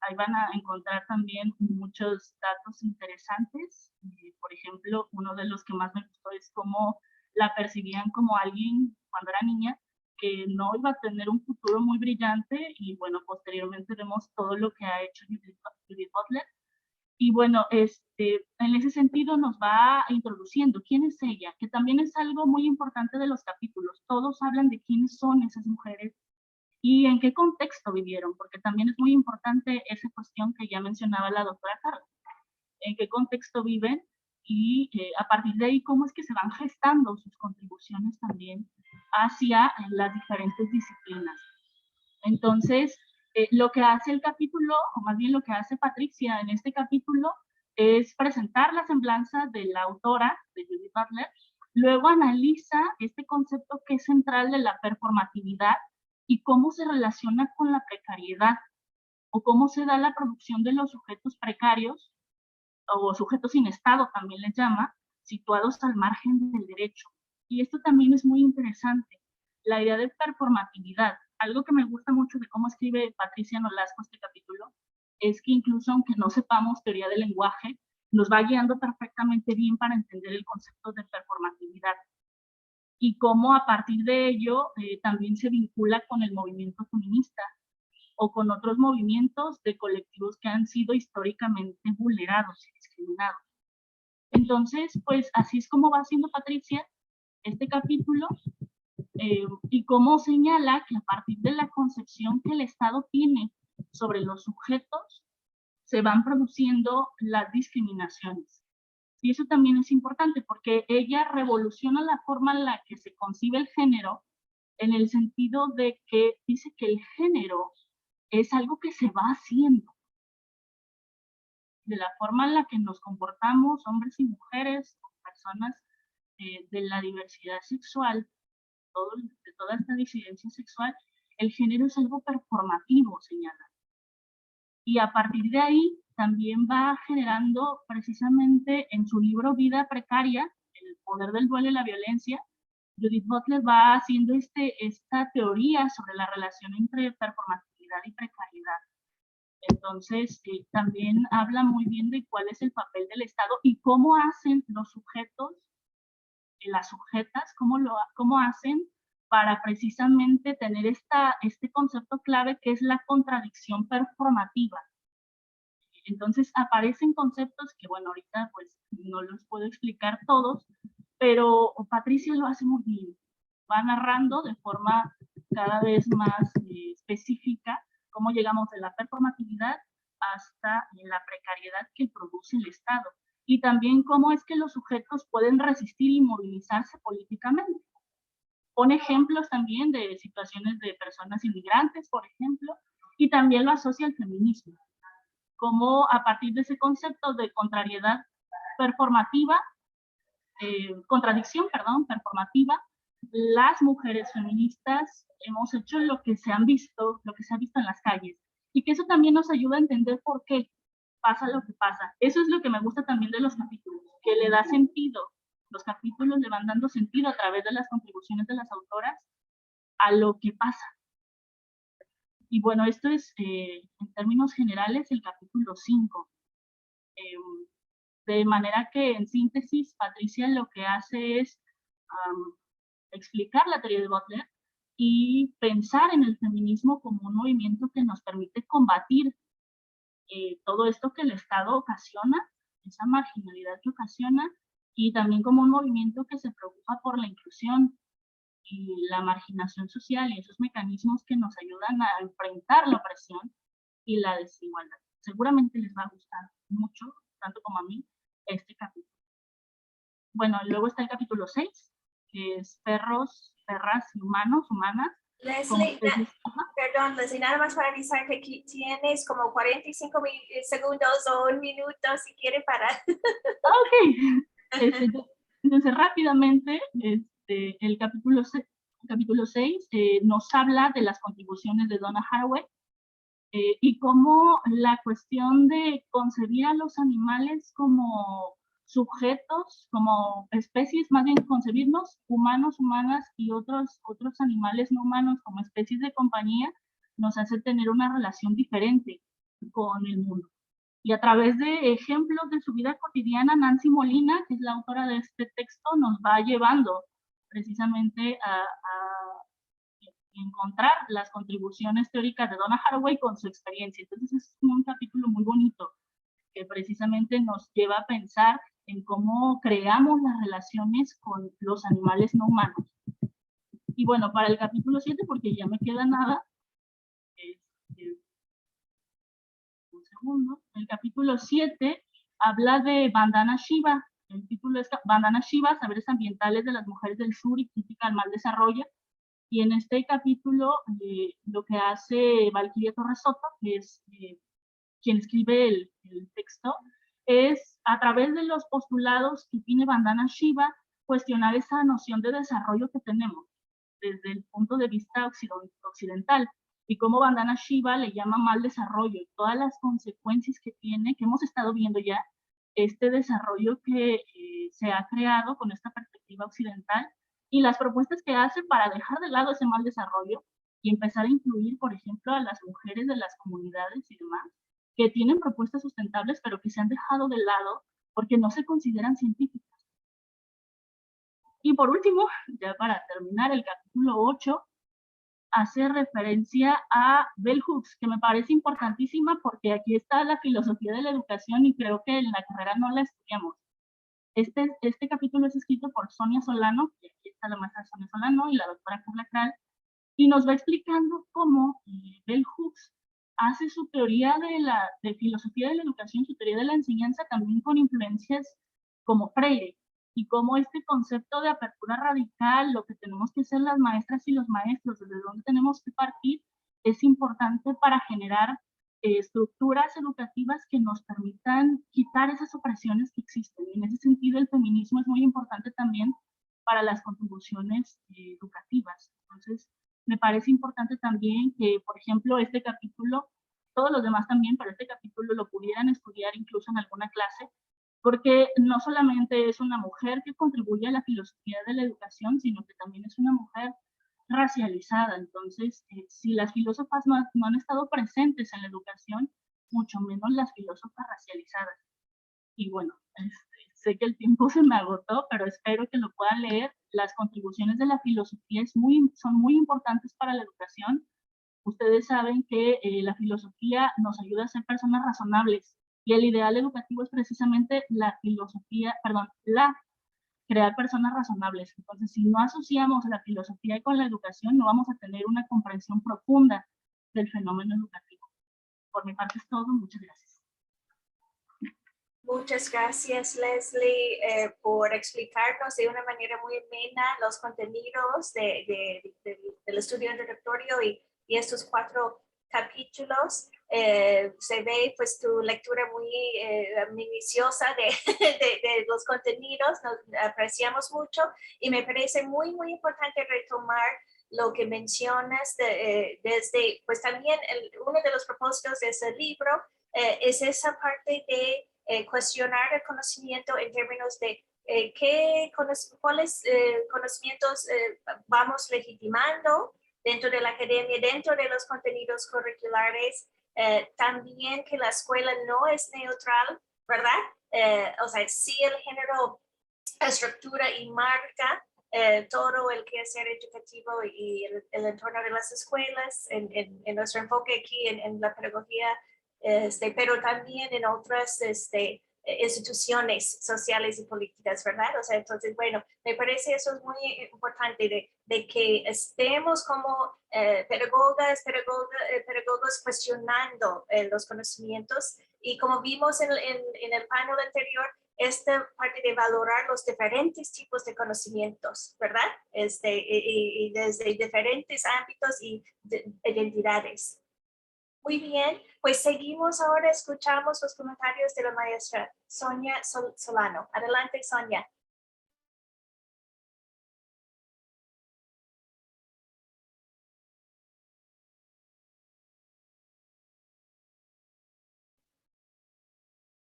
Ahí van a encontrar también muchos datos interesantes. Por ejemplo, uno de los que más me gustó es cómo la percibían como alguien, cuando era niña, que no iba a tener un futuro muy brillante, y bueno, posteriormente vemos todo lo que ha hecho Judith Butler. Y bueno, en ese sentido nos va introduciendo quién es ella, que también es algo muy importante de los capítulos. Todos hablan de quiénes son esas mujeres y en qué contexto vivieron, porque también es muy importante esa cuestión que ya mencionaba la doctora Carla, en qué contexto viven y a partir de ahí cómo es que se van gestando sus contribuciones también hacia las diferentes disciplinas. Entonces, lo que hace el capítulo, o más bien lo que hace Patricia en este capítulo, es presentar la semblanza de la autora, de Judith Butler, luego analiza este concepto que es central de la performatividad y cómo se relaciona con la precariedad, o cómo se da la producción de los sujetos precarios, o sujetos sin estado también les llama, situados al margen del derecho. Y esto también es muy interesante, la idea de performatividad. Algo que me gusta mucho de cómo escribe Patricia Nolasco este capítulo, es que incluso aunque no sepamos teoría del lenguaje, nos va guiando perfectamente bien para entender el concepto de performatividad. Y cómo a partir de ello también se vincula con el movimiento feminista, o con otros movimientos de colectivos que han sido históricamente vulnerados y discriminados. Entonces, pues así es como va haciendo Patricia este capítulo y cómo señala que a partir de la concepción que el Estado tiene sobre los sujetos, se van produciendo las discriminaciones. Y eso también es importante porque ella revoluciona la forma en la que se concibe el género, en el sentido de que dice que el género es algo que se va haciendo. De la forma en la que nos comportamos, hombres y mujeres, personas de la diversidad sexual, de toda esta disidencia sexual, el género es algo performativo, señala. Y a partir de ahí también va generando precisamente en su libro Vida Precaria, El poder del duelo y la violencia, Judith Butler va haciendo esta teoría sobre la relación entre performatividad y precariedad. Entonces, también habla muy bien de cuál es el papel del Estado y cómo hacen los sujetos, las sujetas, cómo hacen para precisamente tener este concepto clave que es la contradicción performativa. Entonces, aparecen conceptos que, bueno, ahorita pues no los puedo explicar todos, pero Patricia lo hace muy bien. Va narrando de forma cada vez más específica cómo llegamos de la performatividad hasta la precariedad que produce el Estado. Y también cómo es que los sujetos pueden resistir y movilizarse políticamente. Pone ejemplos también de situaciones de personas inmigrantes, por ejemplo, y también lo asocia al feminismo. Cómo a partir de ese concepto de contrariedad performativa, performativa, las mujeres feministas hemos hecho lo que se ha visto en las calles, y que eso también nos ayuda a entender por qué pasa lo que pasa. Eso es lo que me gusta también de los capítulos, que le da sentido. Los capítulos le van dando sentido a través de las contribuciones de las autoras a lo que pasa. Y bueno, esto es, en términos generales, el capítulo 5. De manera que, en síntesis, Patricia lo que hace es explicar la teoría de Butler y pensar en el feminismo como un movimiento que nos permite combatir todo esto que el Estado ocasiona, esa marginalidad que ocasiona, y también como un movimiento que se preocupa por la inclusión y la marginación social y esos mecanismos que nos ayudan a enfrentar la opresión y la desigualdad. Seguramente les va a gustar mucho, tanto como a mí, este capítulo. Bueno, luego está el capítulo 6, que es perros, perras y humanas. Leslie, perdón, Leslie, nada más para avisar que aquí tienes como 45 segundos o un minuto si quiere parar. Ok. Entonces, rápidamente, el capítulo 6 nos habla de las contribuciones de Donna Haraway y cómo la cuestión de concebir a los animales como sujetos, como especies, más bien concebirnos humanos, humanas y otros animales no humanos como especies de compañía, nos hace tener una relación diferente con el mundo. Y a través de ejemplos de su vida cotidiana, Nancy Molina, que es la autora de este texto, nos va llevando precisamente a encontrar las contribuciones teóricas de Donna Haraway con su experiencia. Entonces es un capítulo muy bonito que precisamente nos lleva a pensar en cómo creamos las relaciones con los animales no humanos. Y bueno, para el capítulo 7, porque ya me queda nada, segundo. El capítulo 7 habla de Vandana Shiva. El título es Vandana Shiva, Saberes Ambientales de las Mujeres del Sur y Crítica al Mal Desarrollo. Y en este capítulo lo que hace Valkyria Torres Soto, que es quien escribe el texto, es a través de los postulados que tiene Vandana Shiva cuestionar esa noción de desarrollo que tenemos desde el punto de vista occidental y cómo Vandana Shiva le llama mal desarrollo y todas las consecuencias que tiene, que hemos estado viendo ya, este desarrollo que se ha creado con esta perspectiva occidental y las propuestas que hace para dejar de lado ese mal desarrollo y empezar a incluir, por ejemplo, a las mujeres de las comunidades y demás, que tienen propuestas sustentables, pero que se han dejado de lado porque no se consideran científicas. Y por último, ya para terminar, el capítulo 8 hace referencia a Bell Hooks, que me parece importantísima porque aquí está la filosofía de la educación y creo que en la carrera no la estudiamos. Este capítulo es escrito por Sonia Solano, y aquí está la maestra Sonia Solano y la doctora Carla Kral, y nos va explicando cómo Bell Hooks hace su teoría de filosofía de la educación, su teoría de la enseñanza también con influencias como Freire, y cómo este concepto de apertura radical, lo que tenemos que hacer las maestras y los maestros, desde dónde tenemos que partir, es importante para generar estructuras educativas que nos permitan quitar esas opresiones que existen. Y en ese sentido, el feminismo es muy importante también para las contribuciones educativas. Entonces, me parece importante también que, por ejemplo, este capítulo, todos los demás también, pero este capítulo lo pudieran estudiar incluso en alguna clase, porque no solamente es una mujer que contribuye a la filosofía de la educación, sino que también es una mujer racializada. Entonces, si las filósofas no han estado presentes en la educación, mucho menos las filósofas racializadas. Y bueno, sé que el tiempo se me agotó, pero espero que lo puedan leer. Las contribuciones de la filosofía son muy importantes para la educación. Ustedes saben que la filosofía nos ayuda a ser personas razonables y el ideal educativo es precisamente crear personas razonables. Entonces, si no asociamos la filosofía con la educación, no vamos a tener una comprensión profunda del fenómeno educativo. Por mi parte es todo. Muchas gracias. Muchas gracias, Leslie, por explicarnos de una manera muy amena los contenidos del estudio introductorio y estos 4 capítulos. Se ve pues tu lectura muy minuciosa de los contenidos, nos apreciamos mucho y me parece muy, muy importante retomar lo que mencionas desde, pues también uno de los propósitos de ese libro es esa parte de cuestionar el conocimiento en términos de cuáles conocimientos vamos legitimando dentro de la academia, dentro de los contenidos curriculares, también que la escuela no es neutral, ¿verdad? O sea, sí el género estructura y marca todo el quehacer educativo y el entorno de las escuelas, en nuestro enfoque aquí en la pedagogía, pero también en otras instituciones sociales y políticas, ¿verdad? O sea, entonces, bueno, me parece eso es muy importante de que estemos como pedagogos cuestionando los conocimientos y como vimos en el panel anterior, esta parte de valorar los diferentes tipos de conocimientos, ¿verdad? Y desde diferentes ámbitos y identidades. Muy bien, pues seguimos ahora, escuchamos los comentarios de la maestra Sonia Solano. Adelante, Sonia.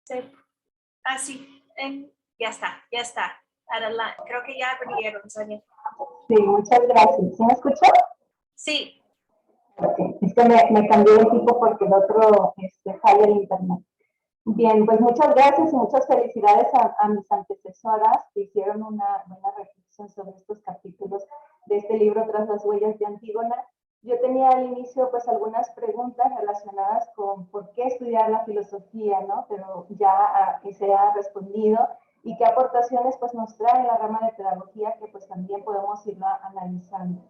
Sí, ya está. Adelante. Creo que ya abrieron, Sonia. Sí, muchas gracias. ¿Sí me escuchó? Sí. Okay. Es que me cambié de equipo porque el otro falla el internet. Bien, pues muchas gracias y muchas felicidades a mis antecesoras que hicieron una buena reflexión sobre estos capítulos de este libro Tras las huellas de Antígona. Yo tenía al inicio pues algunas preguntas relacionadas con por qué estudiar la filosofía, ¿no? Pero ya se ha respondido y qué aportaciones pues nos trae la rama de pedagogía que pues también podemos irlo analizando.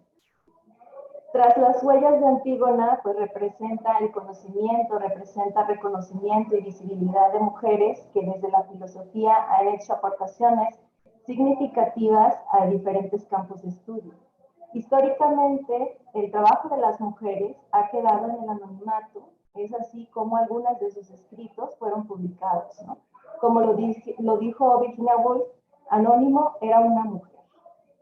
Tras las huellas de Antígona, pues representa el conocimiento, representa reconocimiento y visibilidad de mujeres que desde la filosofía han hecho aportaciones significativas a diferentes campos de estudio. Históricamente, el trabajo de las mujeres ha quedado en el anonimato, es así como algunas de sus escritos fueron publicados, ¿no? Como lo dijo Virginia Woolf, Anónimo era una mujer.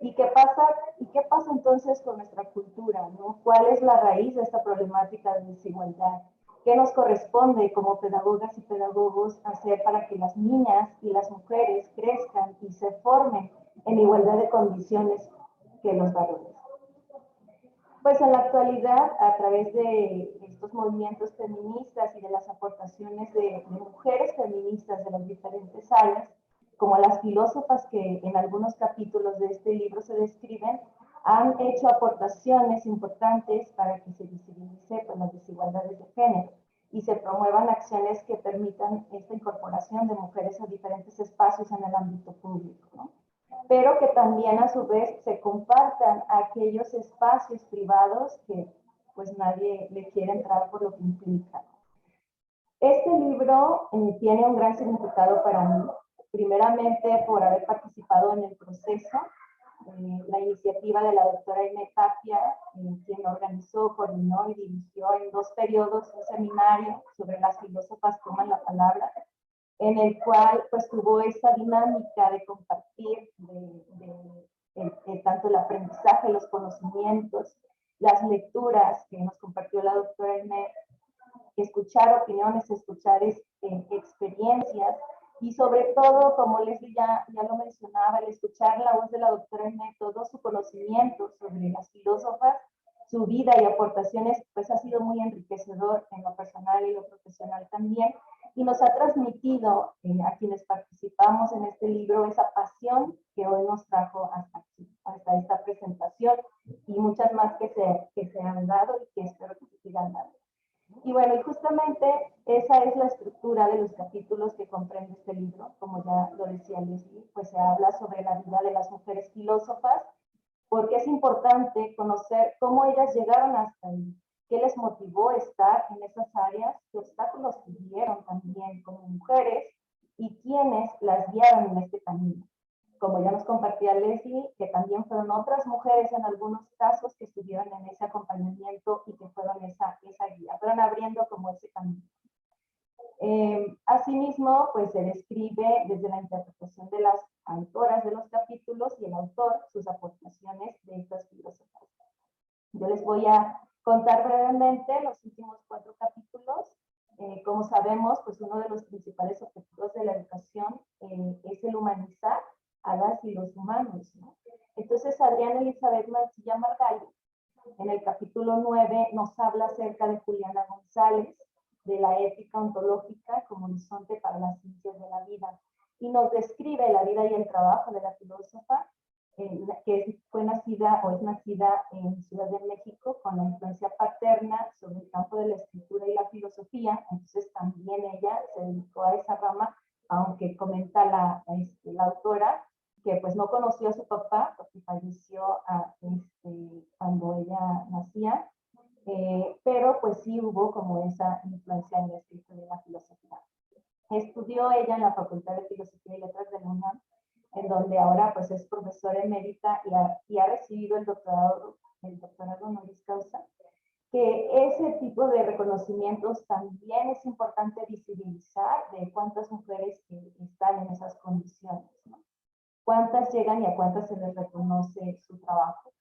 ¿Y qué pasa entonces con nuestra cultura, ¿no? ¿Cuál es la raíz de esta problemática de desigualdad? ¿Qué nos corresponde como pedagogas y pedagogos hacer para que las niñas y las mujeres crezcan y se formen en igualdad de condiciones que los varones? Pues en la actualidad, a través de estos movimientos feministas y de las aportaciones de mujeres feministas de las diferentes áreas, como las filósofas que en algunos capítulos de este libro se describen, han hecho aportaciones importantes para que se visibilice pues, las desigualdades de género y se promuevan acciones que permitan esta incorporación de mujeres a diferentes espacios en el ámbito público, ¿no? Pero que también a su vez se compartan aquellos espacios privados que pues nadie le quiere entrar por lo que implica. Este libro tiene un gran significado para mí, primeramente por haber participado en el proceso, la iniciativa de la doctora Aimee Tapia, quien organizó, coordinó y dirigió en 2 periodos un seminario sobre las filósofas toman la palabra, en el cual pues tuvo esa dinámica de compartir tanto el aprendizaje, los conocimientos, las lecturas que nos compartió la doctora Aimee, escuchar opiniones, escuchar experiencias y sobre todo, como Leslie ya lo mencionaba, el escuchar la voz de la doctora Aimee, todo su conocimiento sobre las filósofas, su vida y aportaciones, pues ha sido muy enriquecedor en lo personal y lo profesional también, y nos ha transmitido a quienes participamos en este libro esa pasión que hoy nos trajo hasta aquí, hasta esta presentación, y muchas más que se han dado y que espero que se sigan dando. Y bueno, y justamente esa es la estructura de los capítulos que comprende este libro, como ya lo decía Leslie, pues se habla sobre la vida de las mujeres filósofas, porque es importante conocer cómo ellas llegaron hasta ahí, qué les motivó a estar en esas áreas, qué obstáculos tuvieron también como mujeres y quiénes las guiaron en este camino. Como ya nos compartía Leslie, que también fueron otras mujeres en algunos casos que estuvieron en ese acompañamiento y que fueron esa guía, fueron abriendo como ese camino. Asimismo, pues se describe desde la interpretación de las autoras de los capítulos y el autor sus aportaciones de estas filósofas. Yo les voy a contar brevemente los últimos 4 capítulos. Como sabemos, pues uno de los principales objetivos de la educación es el humanizar a las y los humanos, ¿no? Entonces, Adriana Elizabeth Mancilla Margallo, en el capítulo 9, nos habla acerca de Juliana González, de la ética ontológica como horizonte para las ciencias de la vida, y nos describe la vida y el trabajo de la filósofa, que fue nacida o es nacida en Ciudad de México con la influencia paterna sobre el campo de la escritura y la filosofía. Entonces también ella se dedicó a esa rama, aunque comenta la autora que pues no conoció a su papá porque falleció cuando ella nacía, pero pues sí hubo como esa influencia en la escritura y la filosofía. Estudió ella en la Facultad de Filosofía y Letras de la UNAM, en donde ahora pues es profesora emérita y ha recibido el doctorado honoris causa, que ese tipo de reconocimientos también es importante visibilizar de cuántas mujeres están en esas condiciones, ¿no? Cuántas llegan y a cuántas se les reconoce su trabajo.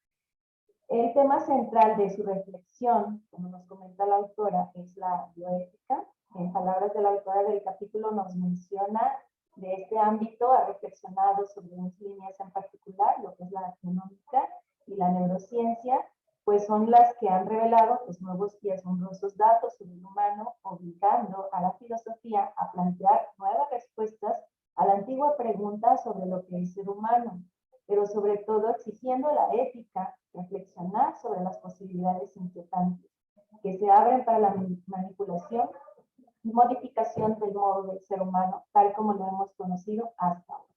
El tema central de su reflexión, como nos comenta la autora, es la bioética. En palabras de la autora del capítulo nos menciona de este ámbito, ha reflexionado sobre unas líneas en particular, lo que es la genómica y la neurociencia, pues son las que han revelado pues, nuevos y asombrosos datos sobre el humano, obligando a la filosofía a plantear nuevas respuestas a la antigua pregunta sobre lo que es ser humano, pero sobre todo exigiendo la ética, reflexionar sobre las posibilidades inquietantes que se abren para la manipulación y modificación del modo del ser humano, tal como lo hemos conocido hasta ahora.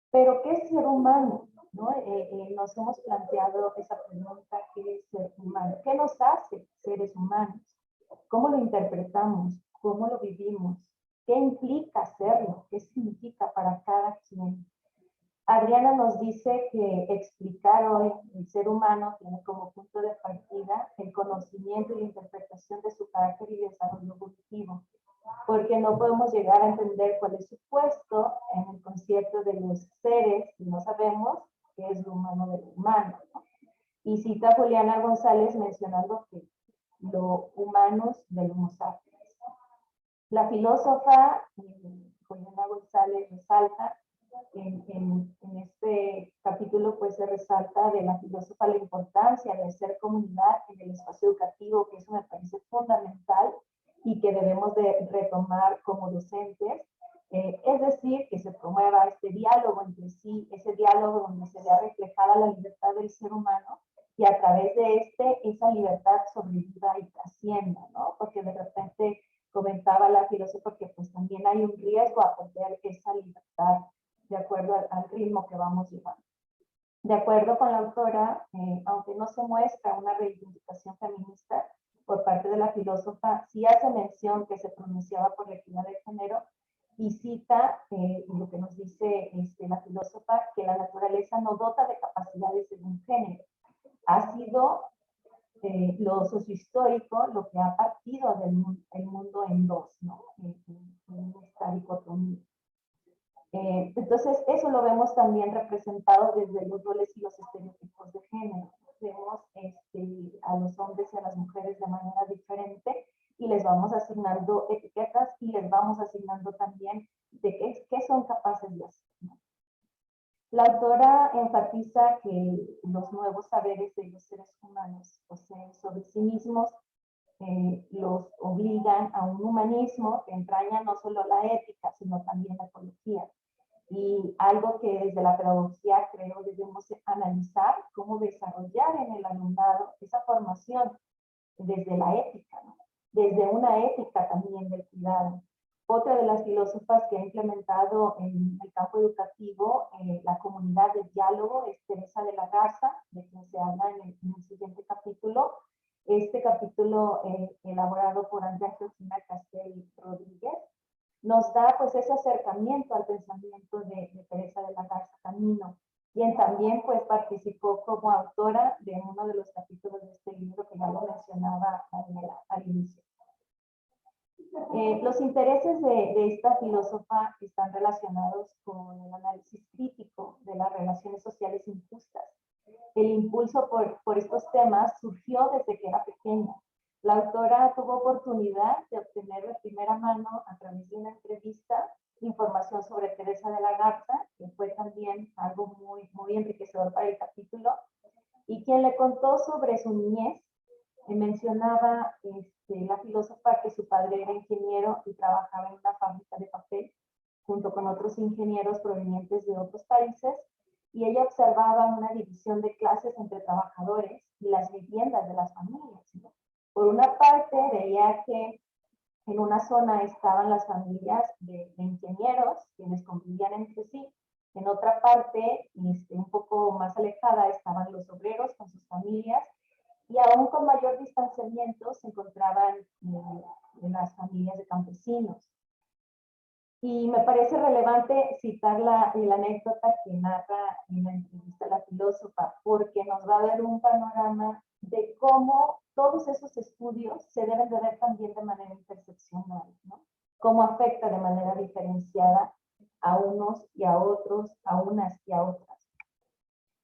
Pero, ¿qué es ser humano? ¿no? Nos hemos planteado esa pregunta: ¿qué es ser humano? ¿Qué nos hace seres humanos? ¿Cómo lo interpretamos? ¿Cómo lo vivimos? ¿Qué implica serlo? ¿Qué significa para cada quien? Adriana nos dice que explicar hoy el ser humano tiene como punto de partida el conocimiento y la interpretación de su carácter y desarrollo evolutivo, porque no podemos llegar a entender cuál es su puesto en el concierto de los seres si no sabemos qué es lo humano del humano, ¿no? Y cita a Juliana González mencionando que lo humanos del Homo sapiens. La filósofa Juliana González resalta en este capítulo, pues se resalta de la filósofa la importancia de hacer comunidad en el espacio educativo, que eso me parece fundamental y que debemos de retomar como docentes. Es decir, que se promueva este diálogo entre sí, ese diálogo donde se vea reflejada la libertad del ser humano y a través de esa libertad sobreviva y trascienda, ¿no? Porque de repente comentaba la filósofa que pues también hay un riesgo a perder esa libertad de acuerdo al ritmo que vamos llevando. De acuerdo con la autora, aunque no se muestra una reivindicación feminista por parte de la filósofa, sí hace mención que se pronunciaba por la equidad de género y cita lo que nos dice la filósofa, que la naturaleza no dota de capacidades según género. Ha sido lo sociohistórico lo que ha partido del mundo en dos, ¿no? En esta dicotomía. Entonces, eso lo vemos también representado desde los roles y los estereotipos de género. Vemos a los hombres y a las mujeres de manera diferente y les vamos asignando etiquetas y les vamos asignando también de qué son capaces de hacer, ¿no? La autora enfatiza que los nuevos saberes de los seres humanos poseen sobre sí mismos los obligan a un humanismo que entraña no solo la ética, sino también la ecología. Y algo que desde la pedagogía creo debemos analizar, cómo desarrollar en el alumnado esa formación desde la ética, ¿no? Desde una ética también del cuidado. Otra de las filósofas que ha implementado en el campo educativo la comunidad de diálogo es Teresa de la Garza, de quien se habla en el siguiente capítulo. Este capítulo elaborado por Andrea Georgina Castel Rodríguez nos da pues ese acercamiento al pensamiento de Teresa de la Garza Camino, quien también pues participó como autora de uno de los capítulos de este libro que ya lo mencionaba al inicio. Los intereses de esta filósofa están relacionados con el análisis crítico de las relaciones sociales injustas. El impulso por estos temas surgió desde que era pequeña. La autora tuvo oportunidad de obtener de primera mano, a través de una entrevista, información sobre Teresa de la Garza, que fue también algo muy, muy enriquecedor para el capítulo, y quien le contó sobre su niñez. Mencionaba la filósofa que su padre era ingeniero y trabajaba en una fábrica de papel junto con otros ingenieros provenientes de otros países, y ella observaba una división de clases entre trabajadores y las viviendas de las familias, ¿no? Por una parte, veía que en una zona estaban las familias de ingenieros, quienes convivían entre sí. En otra parte, un poco más alejada, estaban los obreros con sus familias, y aún con mayor distanciamiento se encontraban en las familias de campesinos. Y me parece relevante citar la anécdota que narra en la entrevista la filósofa, porque nos va a dar un panorama de cómo todos esos estudios se deben de ver también de manera interseccional, ¿no? Cómo afecta de manera diferenciada a unos y a otros, a unas y a otras.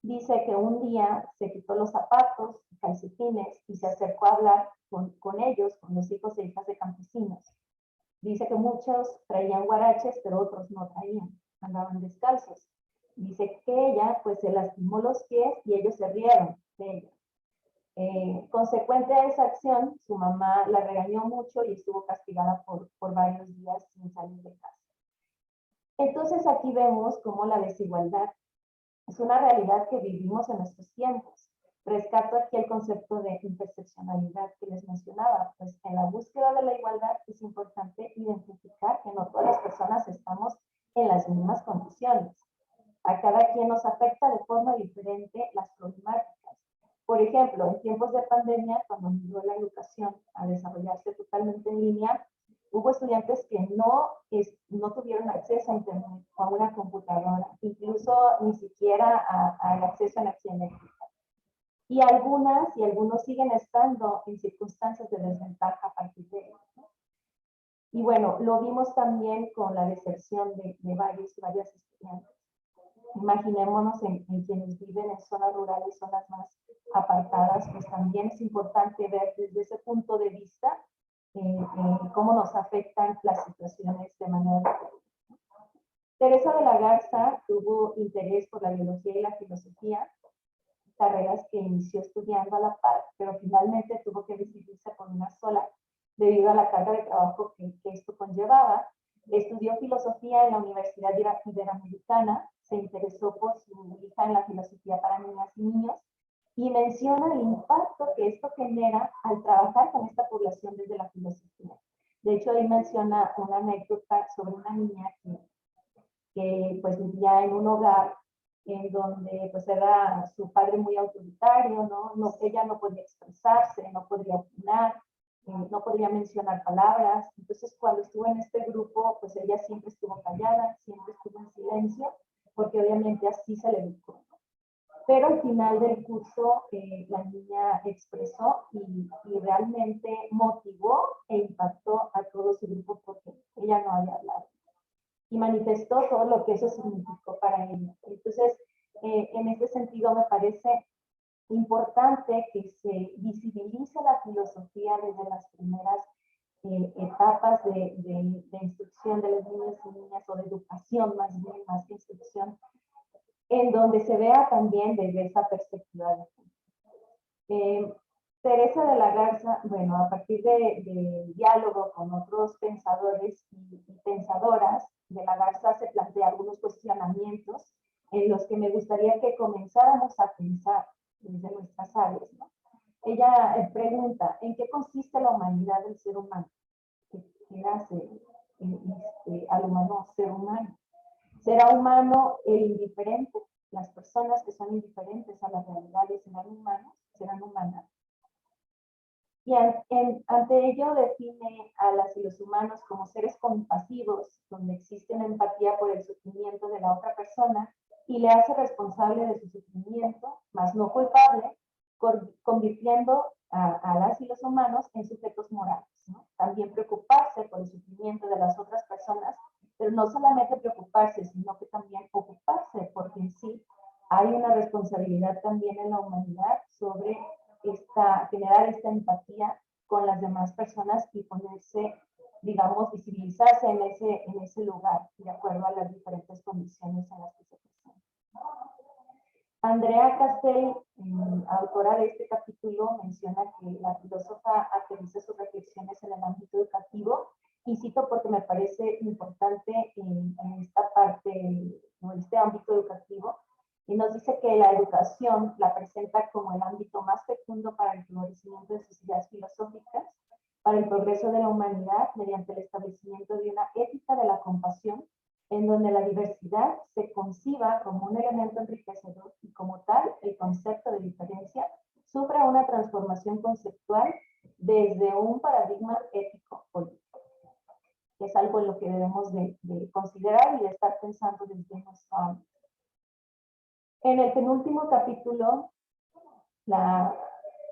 Dice que un día se quitó los zapatos, calcetines, y se acercó a hablar con ellos, con los hijos e hijas de campesinos. Dice que muchos traían guaraches, pero otros no traían, andaban descalzos. Dice que ella pues se lastimó los pies y ellos se rieron de ella. Consecuente a esa acción, su mamá la regañó mucho y estuvo castigada por varios días sin salir de casa. Entonces aquí vemos cómo la desigualdad es una realidad que vivimos en nuestros tiempos. Rescato aquí el concepto de interseccionalidad que les mencionaba, pues en la búsqueda de la igualdad es importante identificar que no todas las personas estamos en las mismas condiciones. A cada quien nos afecta de forma diferente las problemáticas. Por ejemplo, en tiempos de pandemia, cuando migró la educación a desarrollarse totalmente en línea, hubo estudiantes que no tuvieron acceso a internet o a una computadora, incluso ni siquiera al acceso a energía eléctrica. Y algunas y algunos siguen estando en circunstancias de desventaja a partir de ello, ¿no? Y bueno, lo vimos también con la deserción de varios y varias estudiantes. Imaginémonos en quienes viven en zonas rurales, zonas más apartadas, pues también es importante ver desde ese punto de vista cómo nos afectan las situaciones de manera diferente. Teresa de la Garza tuvo interés por la biología y la filosofía, carreras que inició estudiando a la par, pero finalmente tuvo que decidirse por una sola, debido a la carga de trabajo que esto conllevaba. Estudió filosofía en la Universidad Iberoamericana, se interesó por su hija en la filosofía para niñas y niños, y menciona el impacto que esto genera al trabajar con esta población desde la filosofía. De hecho, ahí menciona una anécdota sobre una niña que pues vivía en un hogar en donde pues era su padre muy autoritario, ¿no? Ella no podía expresarse, no podía opinar, no podía mencionar palabras. Entonces, cuando estuvo en este grupo, pues ella siempre estuvo callada, siempre estuvo en silencio, porque obviamente así se le educó. Pero al final del curso, la niña expresó y realmente motivó e impactó a todo su grupo porque ella no había hablado. Y manifestó todo lo que eso significó para ella. Entonces, en este sentido, me parece importante que se visibilice la filosofía desde las primeras etapas de instrucción de los niños y niñas, o de educación más bien, más que instrucción, en donde se vea también desde esa perspectiva de Teresa de la Garza, bueno, a partir de diálogo con otros pensadores y pensadoras, de la Garza se plantea algunos cuestionamientos en los que me gustaría que comenzáramos a pensar desde nuestras áreas, ¿no? Ella pregunta, ¿en qué consiste la humanidad del ser humano? ¿Qué hace al humano ser humano? ¿Será humano el indiferente? Las personas que son indiferentes a las realidades serán humanos, serán humanas. Y ante ello define a las y los humanos como seres compasivos, donde existe una empatía por el sufrimiento de la otra persona y le hace responsable de su sufrimiento, mas no culpable, convirtiendo a las y los humanos en sujetos morales, ¿no? También preocuparse por el sufrimiento de las otras personas, pero no solamente preocuparse, sino que también ocuparse, porque en sí hay una responsabilidad también en la humanidad sobre generar esta empatía con las demás personas y ponerse, digamos, visibilizarse en ese lugar, de acuerdo a las diferentes condiciones en las que se presentan. Andrea Castell, autora de este capítulo, menciona que la filósofa aterriza sus reflexiones en el ámbito educativo, y cito porque me parece importante en esta parte, en este ámbito educativo, y nos dice que la educación la presenta como el ámbito más fecundo para el florecimiento de sus ideas filosóficas, para el progreso de la humanidad mediante el establecimiento de una ética de la compasión, en donde la diversidad se conciba como un elemento enriquecedor y como tal el concepto de diferencia sufre una transformación conceptual desde un paradigma ético-político, que es algo en lo que debemos de considerar y de estar pensando desde nuestro ámbito. En el penúltimo capítulo, la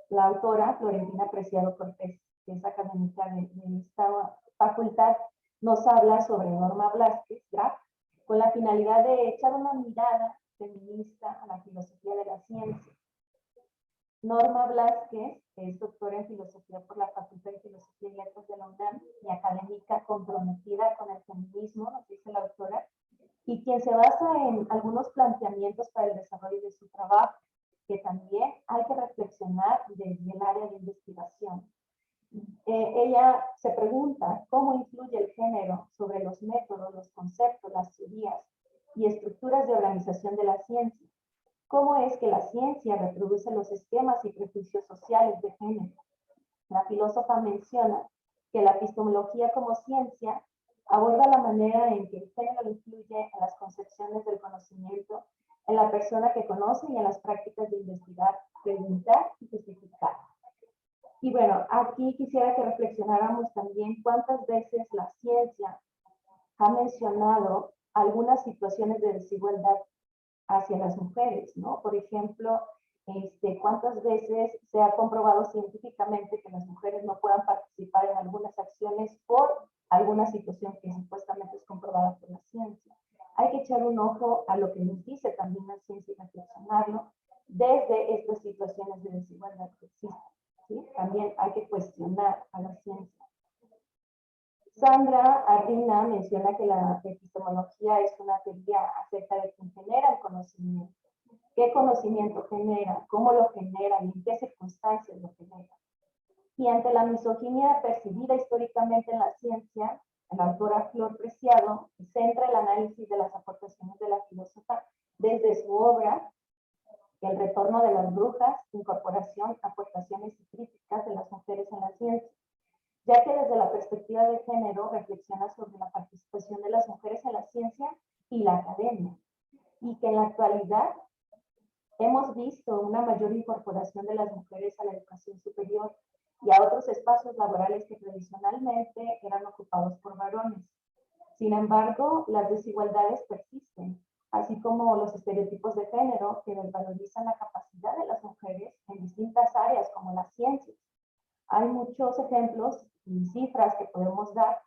autora Florentina Preciado Cortés, que es académica de esta facultad, nos habla sobre Norma Blázquez, Graf, con la finalidad de echar una mirada feminista a la filosofía de la ciencia. Norma Blázquez es doctora en filosofía por la Facultad de Filosofía y Letras de la UNAM y académica comprometida con el feminismo, nos dice la autora, y quien se basa en algunos planteamientos para el desarrollo de su trabajo, que también hay que reflexionar desde el área de investigación. Ella se pregunta cómo influye el género sobre los métodos, los conceptos, las teorías y estructuras de organización de la ciencia. ¿Cómo es que la ciencia reproduce los esquemas y prejuicios sociales de género? La filósofa menciona que la epistemología como ciencia aborda la manera en que el género influye en las concepciones del conocimiento en la persona que conoce conoce y en las prácticas de investigar, preguntar y justificar. Y bueno, aquí quisiera que reflexionáramos también cuántas veces la ciencia ha mencionado algunas situaciones de desigualdad hacia las mujeres, ¿no? Por ejemplo, cuántas veces se ha comprobado científicamente que las mujeres no puedan participar en algunas acciones por alguna situación que supuestamente es comprobada por la ciencia. Hay que echar un ojo a lo que nos dice también la ciencia y reflexionarlo desde estas situaciones de desigualdad que existen, ¿sí? También hay que cuestionar a la ciencia. Sandra Ardina menciona que la epistemología es una teoría acerca de quién genera el conocimiento, qué conocimiento genera, cómo lo genera y en qué circunstancias lo genera. Y ante la misoginia percibida históricamente en la ciencia, la autora Flor Preciado centra el análisis de las aportaciones de la filósofa desde su obra El retorno de las brujas, incorporación, aportaciones y críticas de las mujeres en la ciencia, ya que desde la perspectiva de género reflexiona sobre la participación de las mujeres en la ciencia y la academia, y que en la actualidad hemos visto una mayor incorporación de las mujeres a la educación superior y a otros espacios laborales que tradicionalmente eran ocupados por varones. Sin embargo, las desigualdades persisten, así como los estereotipos de género que desvalorizan la capacidad de las mujeres en distintas áreas como las ciencias. Hay muchos ejemplos y cifras que podemos dar.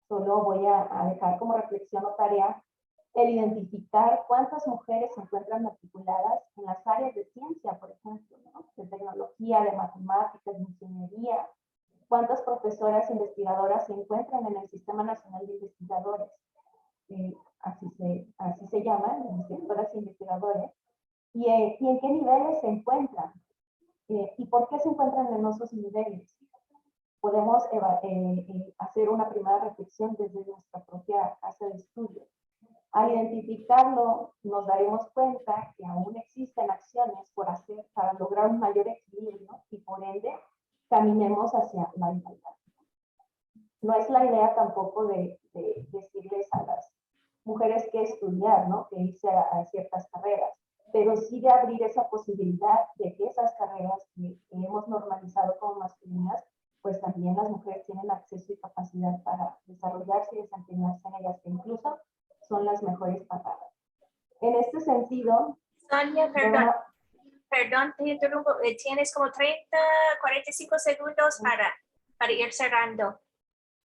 Solo voy a dejar como reflexión o tarea el identificar cuántas mujeres se encuentran matriculadas en las áreas de ciencia, por ejemplo, ¿no? De tecnología, de matemáticas, de ingeniería, cuántas profesoras investigadoras se encuentran en el Sistema Nacional de Investigadores, así se llaman, investigadoras e investigadores, y en qué niveles se encuentran, y por qué se encuentran en esos niveles. Podemos hacer una primera reflexión desde nuestra propia casa de estudio. Al identificarlo, nos daremos cuenta que aún existen acciones por hacer para lograr un mayor equilibrio y por ende caminemos hacia la igualdad. No es la idea tampoco de decirles a las mujeres qué estudiar, ¿no? Que irse a ciertas carreras, pero sí de abrir esa posibilidad de que esas carreras que hemos normalizado como masculinas, pues también las mujeres tienen acceso y capacidad para desarrollarse y desempeñarse en ellas, que incluso son las mejores pagadas. En este sentido, Sonia, perdón, te interrumpo. Tienes como 30, 45 segundos para ir cerrando.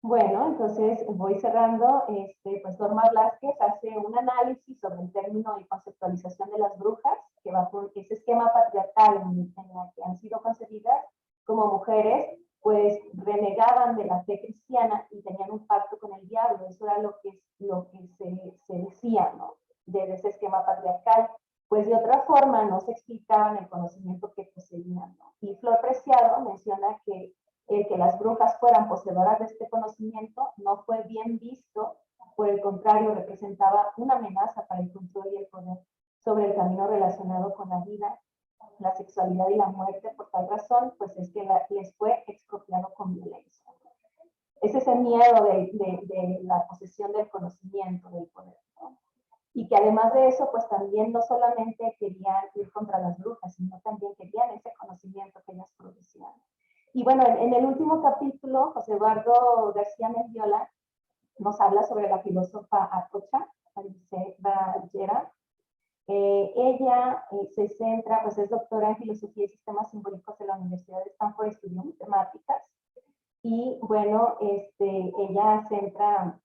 Bueno, entonces voy cerrando. Pues Norma Blázquez hace un análisis sobre el término y conceptualización de las brujas, que va por ese esquema patriarcal en la que han sido concebidas como mujeres, pues renegaban de la fe cristiana y tenían un pacto con el diablo. Eso era lo que se decía, ¿no? De ese esquema patriarcal. Pues de otra forma no se explicaban el conocimiento que poseían, ¿no? Y Flor Preciado menciona que el que las brujas fueran poseedoras de este conocimiento no fue bien visto, por el contrario, representaba una amenaza para el control y el poder sobre el camino relacionado con la vida, la sexualidad y la muerte. Por tal razón, pues es que les fue expropiado con violencia. Es ese miedo de la posesión del conocimiento, del poder, ¿no? Y que además de eso, pues también no solamente querían ir contra las brujas, sino también querían ese conocimiento que ellas producían. Y bueno, en el último capítulo, José Eduardo García Mendiola nos habla sobre la filósofa Atocha, Alice Ballera. Ella se centra, pues es doctora en Filosofía y Sistemas Simbólicos de la Universidad de Stanford, estudió matemáticas. Y bueno, ella centra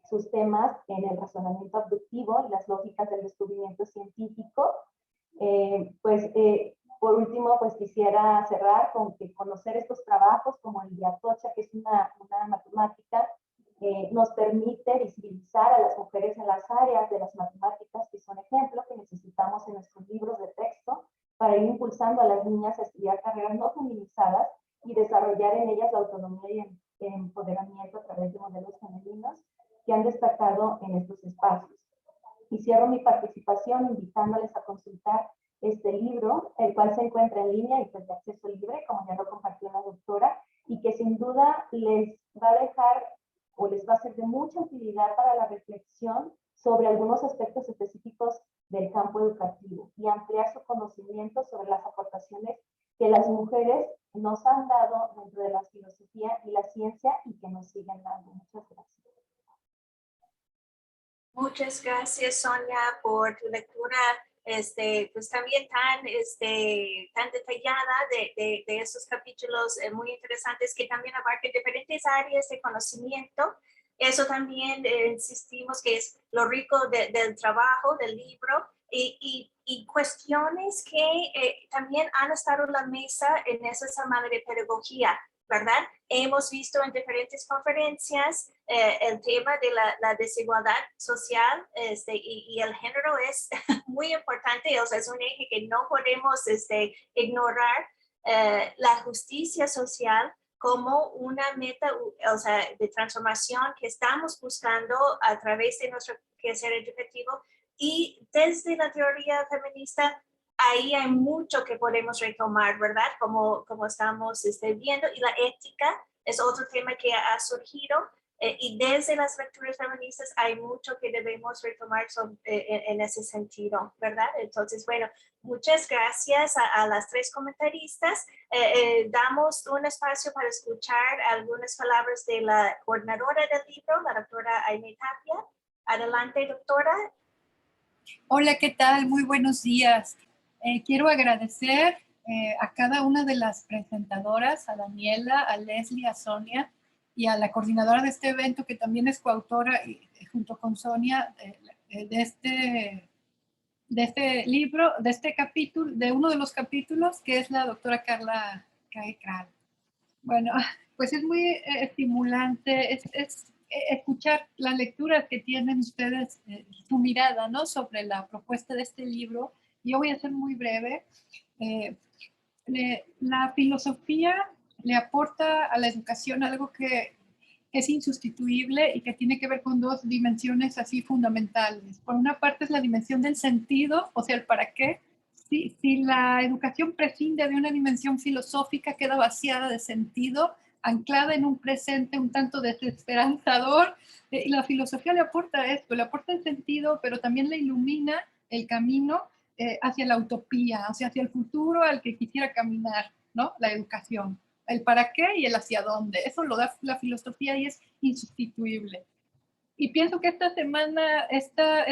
sus temas en el razonamiento abductivo y las lógicas del descubrimiento científico. Por último, pues quisiera cerrar con que conocer estos trabajos como el de Atocha, que es una matemática, nos permite visibilizar a las mujeres en las áreas de las matemáticas, que son ejemplos que necesitamos en nuestros libros de texto para ir impulsando a las niñas a estudiar carreras no feminizadas y desarrollar en ellas la autonomía y el empoderamiento a través de modelos femeninos que han destacado en estos espacios. Y cierro mi participación invitándoles a consultar este libro, el cual se encuentra en línea y pues de acceso libre, como ya lo compartió la doctora, y que sin duda les va a dejar o les va a ser de mucha utilidad para la reflexión sobre algunos aspectos específicos del campo educativo y ampliar que las mujeres nos han dado dentro de la filosofía y la ciencia y que nos siguen dando. Muchas gracias. Muchas gracias, Sonia, por tu lectura, pues también tan detallada de esos capítulos muy interesantes que también abarcan diferentes áreas de conocimiento. Eso también insistimos que es lo rico del trabajo, del libro, y cuestiones que también han estado en la mesa en esa semana de pedagogía, ¿verdad? Hemos visto en diferentes conferencias el tema de la desigualdad social y el género es muy importante, o sea, es un eje que no podemos ignorar. La justicia social como una meta, o sea, de transformación que estamos buscando a través de nuestro quehacer educativo, y desde la teoría feminista ahí hay mucho que podemos retomar, ¿verdad? Como estamos viendo, y la ética es otro tema que ha surgido, y desde las lecturas feministas hay mucho que debemos retomar en ese sentido, ¿verdad? Entonces, bueno, muchas gracias a las tres comentaristas. Damos un espacio para escuchar algunas palabras de la coordinadora del libro, la doctora Aimee Tapia. Adelante, doctora. Hola, ¿qué tal? Muy buenos días. Quiero agradecer a cada una de las presentadoras, a Daniela, a Leslie, a Sonia y a la coordinadora de este evento, que también es coautora junto con Sonia de este libro, de este capítulo, de uno de los capítulos, que es la doctora Carla Kral. Bueno, pues es muy estimulante, es escuchar las lecturas que tienen ustedes, su mirada, ¿no?, sobre la propuesta de este libro. Yo voy a ser muy breve. La filosofía le aporta a la educación algo que es insustituible y que tiene que ver con dos dimensiones así fundamentales. Por una parte es la dimensión del sentido, o sea, el para qué. Si la educación prescinde de una dimensión filosófica, queda vaciada de sentido, anclada en un presente un tanto desesperanzador. Y la filosofía le aporta esto, le aporta el sentido, pero también le ilumina el camino hacia la utopía, o sea, hacia el futuro al que quisiera caminar, ¿no? La educación, el para qué y el hacia dónde. Eso lo da la filosofía y es insustituible. Y pienso que esta semana, este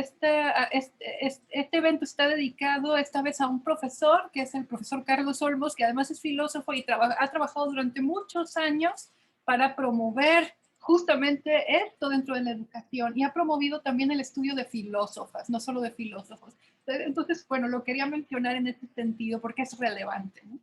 evento está dedicado esta vez a un profesor, que es el profesor Carlos Olmos, que además es filósofo y ha trabajado durante muchos años para promover justamente esto dentro de la educación, y ha promovido también el estudio de filósofas, no solo de filósofos. Entonces, bueno, lo quería mencionar en este sentido porque es relevante, ¿no?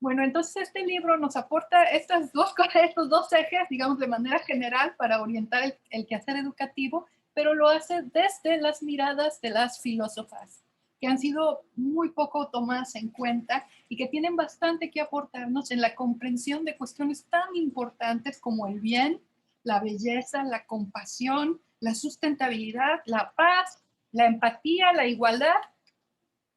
Bueno, entonces este libro nos aporta estos dos ejes, digamos, de manera general para orientar el quehacer educativo, pero lo hace desde las miradas de las filósofas, que han sido muy poco tomadas en cuenta y que tienen bastante que aportarnos en la comprensión de cuestiones tan importantes como el bien, la belleza, la compasión, la sustentabilidad, la paz, la empatía, la igualdad,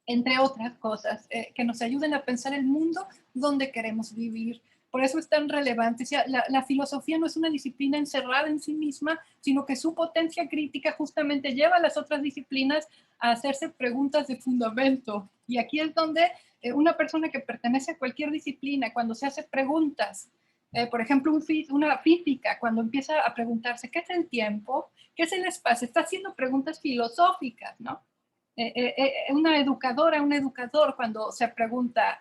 entre otras cosas, que nos ayuden a pensar el mundo donde queremos vivir. Por eso es tan relevante. O sea, la filosofía no es una disciplina encerrada en sí misma, sino que su potencia crítica justamente lleva a las otras disciplinas a hacerse preguntas de fundamento. Y aquí es donde una persona que pertenece a cualquier disciplina, cuando se hace preguntas, por ejemplo, una física, cuando empieza a preguntarse qué es el tiempo, qué es el espacio, está haciendo preguntas filosóficas, ¿no? Una educadora, un educador, cuando se pregunta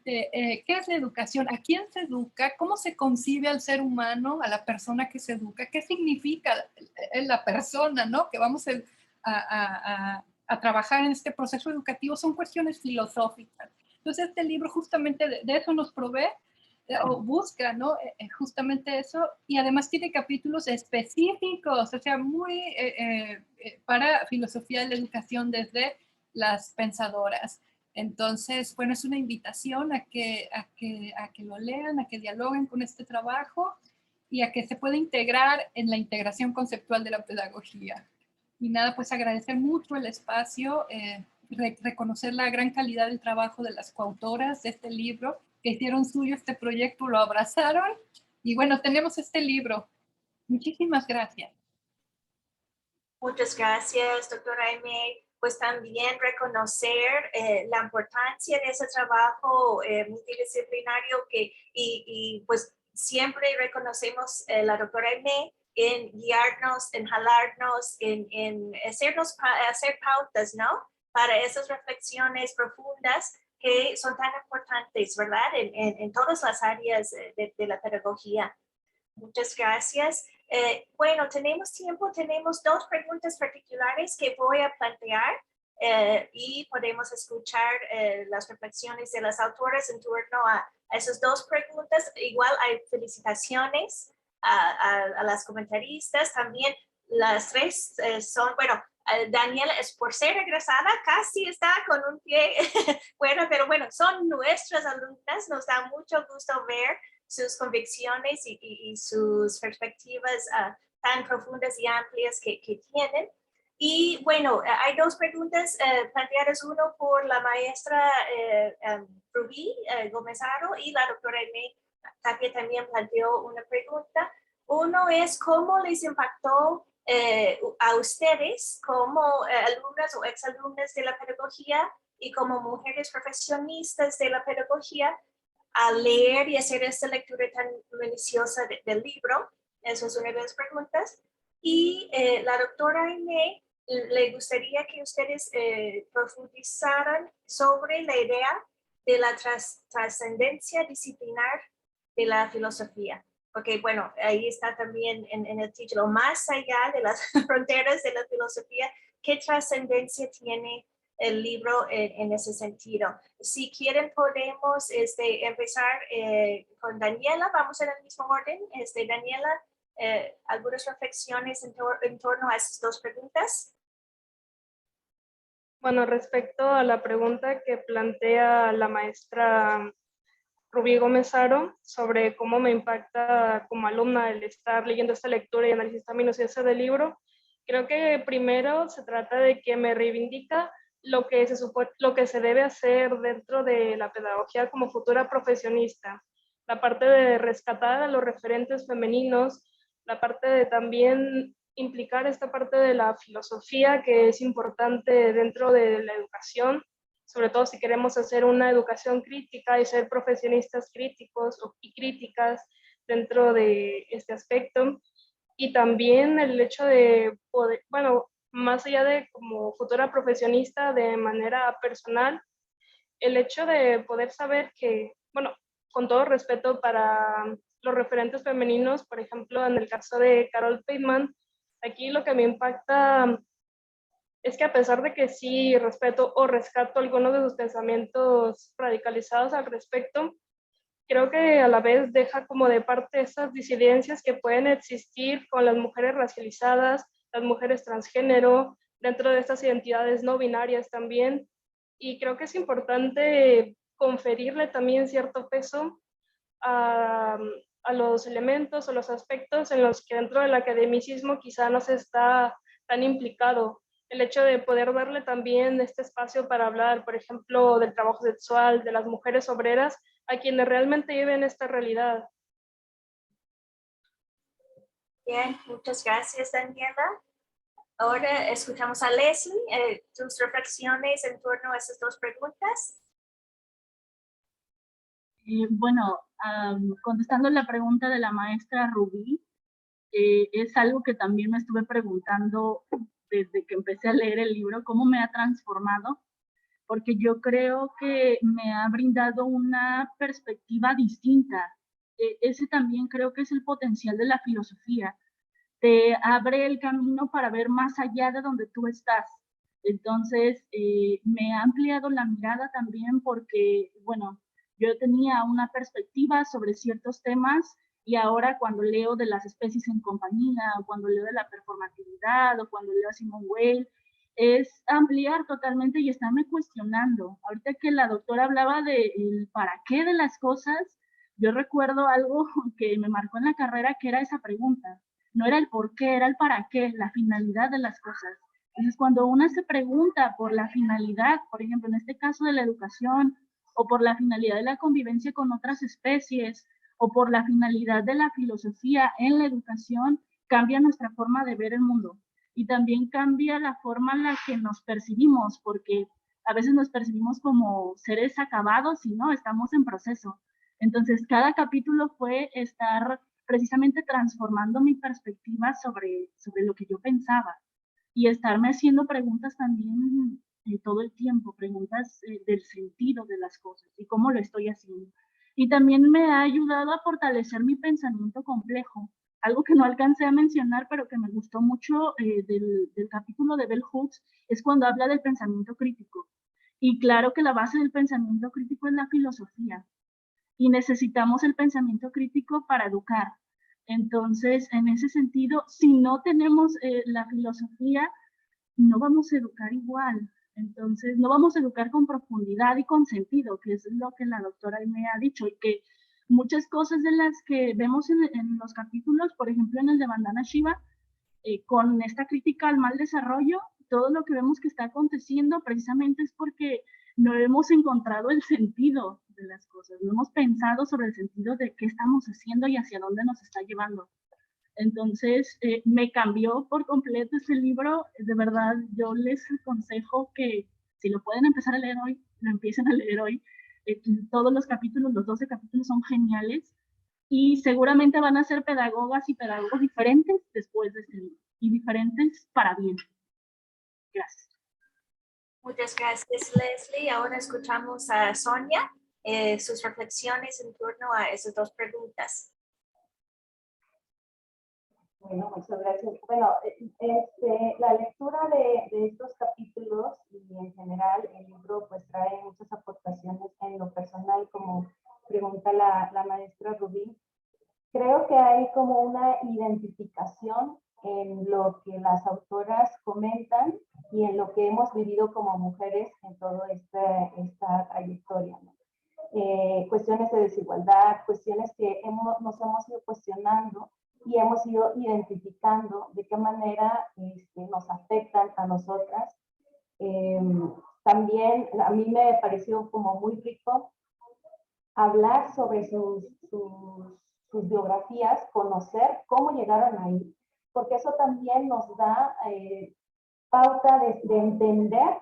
qué es la educación, a quién se educa, cómo se concibe al ser humano, a la persona que se educa, qué significa la persona, ¿no?, que vamos a trabajar en este proceso educativo, son cuestiones filosóficas. Entonces este libro justamente de eso nos provee, o busca, ¿no?, justamente eso, y además tiene capítulos específicos, o sea, muy para filosofía de la educación desde las pensadoras. Entonces, bueno, es una invitación a que lo lean, a que dialoguen con este trabajo y a que se pueda integrar en la integración conceptual de la pedagogía. Y nada, pues agradecer mucho el espacio, reconocer la gran calidad del trabajo de las coautoras de este libro, que hicieron suyo este proyecto, lo abrazaron, y bueno, tenemos este libro. Muchísimas gracias. Muchas gracias, doctora Aimee. pues también reconocer la importancia de ese trabajo multidisciplinario y pues siempre reconocemos la doctora Aimee en guiarnos, en jalarnos, en hacer pautas, ¿no? Para esas reflexiones profundas que son tan importantes, ¿verdad? En todas las áreas de la pedagogía. Muchas gracias. Bueno, tenemos tiempo, tenemos 2 preguntas particulares que voy a plantear y podemos escuchar las reflexiones de las autoras en torno a esas 2 preguntas. Igual hay felicitaciones a las comentaristas. También las 3 son, bueno, Daniela es por ser egresada, casi está con un pie bueno, pero bueno, son nuestras alumnas. Nos da mucho gusto ver sus convicciones y sus perspectivas tan profundas y amplias que tienen. Y bueno, hay 2 preguntas planteadas, uno por la maestra Rubí Gómez-Aro y la doctora Aimee Tapia también planteó una pregunta. Uno es cómo les impactó a ustedes como alumnas o exalumnas de la pedagogía y como mujeres profesionistas de la pedagogía a leer y hacer esta lectura tan minuciosa del libro. Eso es una de las preguntas. Y la doctora Aimee, le gustaría que ustedes profundizaran sobre la idea de la trascendencia disciplinar de la filosofía. Porque, bueno, ahí está también en el título, más allá de las fronteras de la filosofía, ¿qué trascendencia tiene el libro en ese sentido? Si quieren, podemos empezar con Daniela. Vamos en el mismo orden. Daniela, algunas reflexiones en torno a esas 2 preguntas. Bueno, respecto a la pregunta que plantea la maestra Rubí Gómez-Aro sobre cómo me impacta como alumna el estar leyendo esta lectura y análisis tan minucioso del libro, creo que primero se trata de que me reivindica lo que se debe hacer dentro de la pedagogía como futura profesionista, la parte de rescatar a los referentes femeninos, la parte de también implicar esta parte de la filosofía que es importante dentro de la educación, sobre todo si queremos hacer una educación crítica y ser profesionistas críticos y críticas dentro de este aspecto. Y también el hecho de poder, bueno, más allá de como futura profesionista de manera personal, el hecho de poder saber que, bueno, con todo respeto para los referentes femeninos, por ejemplo, en el caso de Carol Feynman, aquí lo que me impacta es que a pesar de que sí respeto o rescato algunos de sus pensamientos radicalizados al respecto, creo que a la vez deja como de parte esas disidencias que pueden existir con las mujeres racializadas, las mujeres transgénero, dentro de estas identidades no binarias también. Y creo que es importante conferirle también cierto peso a los elementos o los aspectos en los que dentro del academicismo quizá no se está tan implicado. El hecho de poder darle también este espacio para hablar, por ejemplo, del trabajo sexual, de las mujeres obreras, a quienes realmente viven esta realidad. Bien, muchas gracias, Daniela. Ahora escuchamos a Leslie, tus reflexiones en torno a esas 2 preguntas. Bueno, contestando la pregunta de la maestra Rubí, es algo que también me estuve preguntando desde que empecé a leer el libro, cómo me ha transformado, porque yo creo que me ha brindado una perspectiva distinta. Ese también creo que es el potencial de la filosofía. Te abre el camino para ver más allá de donde tú estás. Entonces, me ha ampliado la mirada también porque, bueno, yo tenía una perspectiva sobre ciertos temas y ahora cuando leo de las especies en compañía, o cuando leo de la performatividad, o cuando leo a Simone Weil, es ampliar totalmente y estarme cuestionando. Ahorita que la doctora hablaba del para qué de las cosas, yo recuerdo algo que me marcó en la carrera, que era esa pregunta. No era el por qué, era el para qué, la finalidad de las cosas. Entonces, cuando una se pregunta por la finalidad, por ejemplo, en este caso de la educación, o por la finalidad de la convivencia con otras especies, o por la finalidad de la filosofía en la educación, cambia nuestra forma de ver el mundo. y también cambia la forma en la que nos percibimos, porque a veces nos percibimos como seres acabados y no, estamos en proceso. Entonces, cada capítulo fue estar precisamente transformando mi perspectiva sobre lo que yo pensaba y estarme haciendo preguntas también todo el tiempo, preguntas del sentido de las cosas y cómo lo estoy haciendo. Y también me ha ayudado a fortalecer mi pensamiento complejo, algo que no alcancé a mencionar, pero que me gustó mucho del capítulo de Bell Hooks, es cuando habla del pensamiento crítico. Y claro que la base del pensamiento crítico es la filosofía. Y necesitamos el pensamiento crítico para educar. Entonces, en ese sentido, si no tenemos la filosofía, no vamos a educar igual. Entonces, no vamos a educar con profundidad y con sentido, que es lo que la doctora me ha dicho, y que muchas cosas de las que vemos en los capítulos, por ejemplo, en el de Vandana Shiva, con esta crítica al mal desarrollo, todo lo que vemos que está aconteciendo precisamente es porque no hemos encontrado el sentido de las cosas, no hemos pensado sobre el sentido de qué estamos haciendo y hacia dónde nos está llevando. Entonces, me cambió por completo ese libro. De verdad, yo les aconsejo que si lo pueden empezar a leer hoy, lo empiecen a leer hoy. Todos los capítulos, los 12 capítulos son geniales y seguramente van a ser pedagogas y pedagogos diferentes después de este libro y diferentes para bien. Gracias. Muchas gracias, Leslie. Ahora escuchamos a Sonia, sus reflexiones en torno a esas dos preguntas. Bueno, muchas gracias. Bueno, la lectura de estos capítulos y en general el libro pues trae muchas aportaciones en lo personal, como pregunta la maestra Rubí. Creo que hay como una identificación en lo que las autoras comentan y en lo que hemos vivido como mujeres en toda esta trayectoria, ¿no? Cuestiones de desigualdad, cuestiones que nos hemos ido cuestionando y hemos ido identificando de qué manera nos afectan a nosotras. También a mí me pareció como muy rico hablar sobre sus biografías, conocer cómo llegaron ahí, porque eso también nos da pauta de entender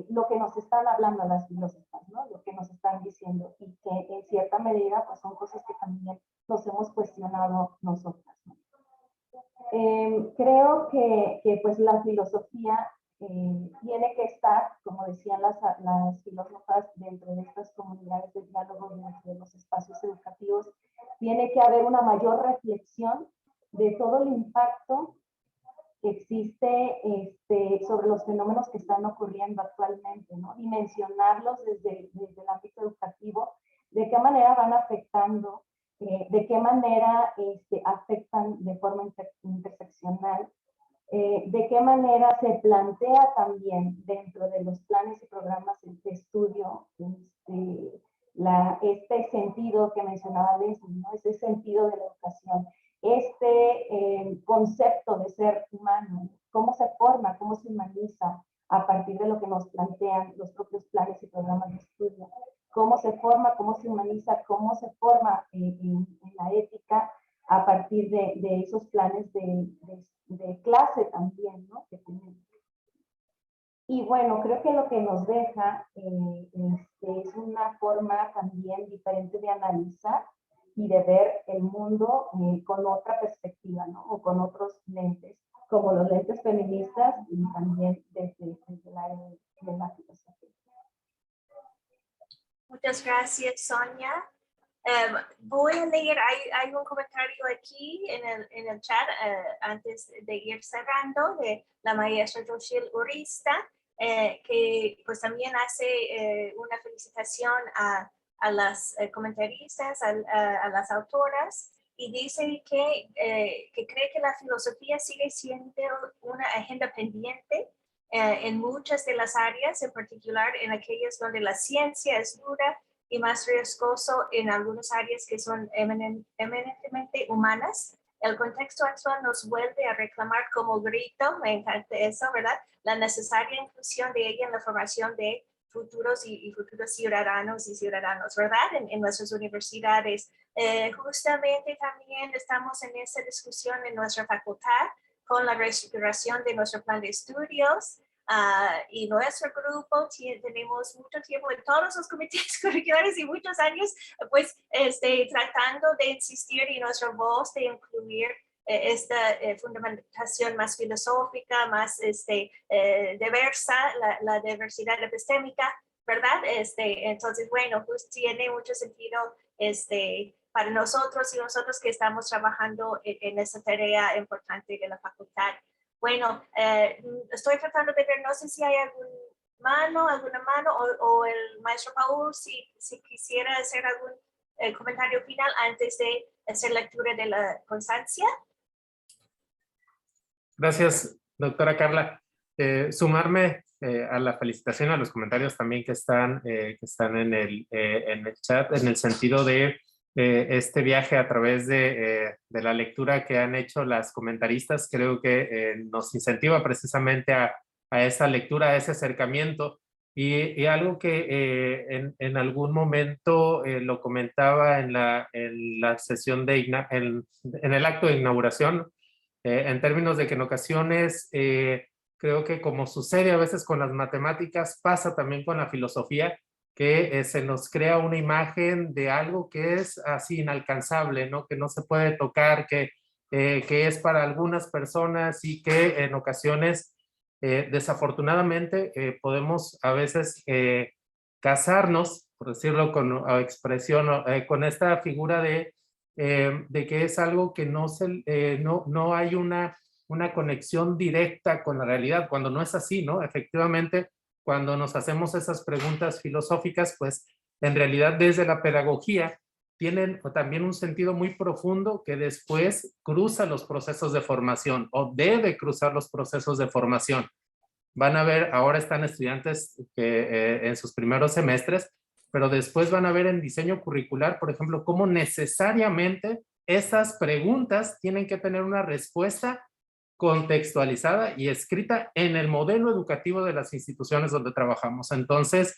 lo que nos están hablando las filósofas, ¿no? Lo que nos están diciendo y que en cierta medida pues son cosas que también nos hemos cuestionado nosotras, ¿no? Creo que pues la filosofía tiene que estar, como decían las filósofas, dentro de estas comunidades de diálogo, dentro de los espacios educativos, tiene que haber una mayor reflexión de todo el impacto que existe sobre los fenómenos que están ocurriendo actualmente, ¿no? Y mencionarlos desde el ámbito educativo, de qué manera van afectando, de qué manera afectan de forma interseccional, de qué manera se plantea también dentro de los planes y programas de estudio este sentido que mencionaba Leslie, ¿no? Ese sentido de la educación, concepto de ser humano, cómo se forma, cómo se humaniza a partir de lo que nos plantean los propios planes y programas de estudio, cómo se forma, cómo se humaniza, cómo se forma en la ética a partir de esos planes de clase también, ¿no? Que tenemos. Y bueno, creo que lo que nos deja es una forma también diferente de analizar y de ver el mundo con otra perspectiva, ¿no? O con otros lentes, como los lentes feministas y también desde la filosofía. Muchas gracias, Sonia. Voy a leer, hay un comentario aquí en el chat antes de ir cerrando de la maestra Rochelle Urista, que pues también hace una felicitación a las comentaristas, a las autoras, y dice que cree que la filosofía sigue siendo una agenda pendiente en muchas de las áreas, en particular en aquellas donde la ciencia es dura y más riesgoso en algunas áreas que son eminentemente humanas. El contexto actual nos vuelve a reclamar como grito, me encanta eso, ¿verdad? La necesaria inclusión de ella en la formación de futuros y futuros ciudadanos y ciudadanos, ¿verdad? En nuestras universidades. Justamente también estamos en esa discusión en nuestra facultad con la reestructuración de nuestro plan de estudios. Y nuestro grupo tenemos mucho tiempo en todos los comités curriculares y muchos años, pues, tratando de insistir en nuestra voz, de incluir esta fundamentación más filosófica, más diversa, la diversidad epistémica, ¿verdad? Entonces, bueno, pues tiene mucho sentido para nosotros y nosotros que estamos trabajando en esa tarea importante de la facultad. Bueno, estoy tratando de ver, no sé si hay alguna mano o el maestro Paul, si quisiera hacer algún comentario final antes de hacer lectura de la constancia. Gracias, doctora Carla. Sumarme a la felicitación, a los comentarios también que están en el chat, en el sentido de este viaje a través de la lectura que han hecho las comentaristas. Creo que nos incentiva precisamente a esa lectura, a ese acercamiento. Y algo que en algún momento lo comentaba en la sesión en el acto de inauguración, en términos de que en ocasiones creo que como sucede a veces con las matemáticas, pasa también con la filosofía, que se nos crea una imagen de algo que es así inalcanzable, ¿no? Que no se puede tocar, que es para algunas personas y que en ocasiones, desafortunadamente, podemos a veces casarnos, por decirlo con expresión, con esta figura de que es algo que no hay una conexión directa con la realidad, cuando no es así, ¿no? Efectivamente, cuando nos hacemos esas preguntas filosóficas, pues en realidad desde la pedagogía tienen también un sentido muy profundo que después cruza los procesos de formación o debe cruzar los procesos de formación. Van a ver, ahora están estudiantes que, en sus primeros semestres, pero después van a ver en diseño curricular, por ejemplo, cómo necesariamente esas preguntas tienen que tener una respuesta contextualizada y escrita en el modelo educativo de las instituciones donde trabajamos. Entonces,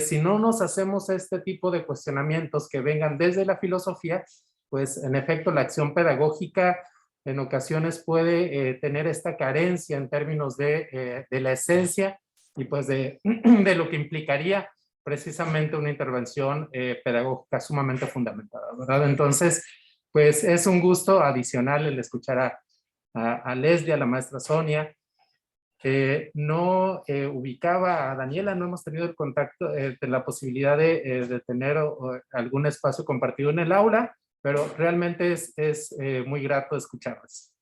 si no nos hacemos este tipo de cuestionamientos que vengan desde la filosofía, pues en efecto la acción pedagógica en ocasiones puede tener esta carencia en términos de la esencia y pues de lo que implicaría precisamente una intervención pedagógica sumamente fundamentada, ¿verdad? Entonces, pues es un gusto adicional el escuchar a Leslie, a la maestra Sonia. No ubicaba a Daniela, no hemos tenido el contacto, de la posibilidad de tener algún espacio compartido en el aula, pero realmente es muy grato escucharlas.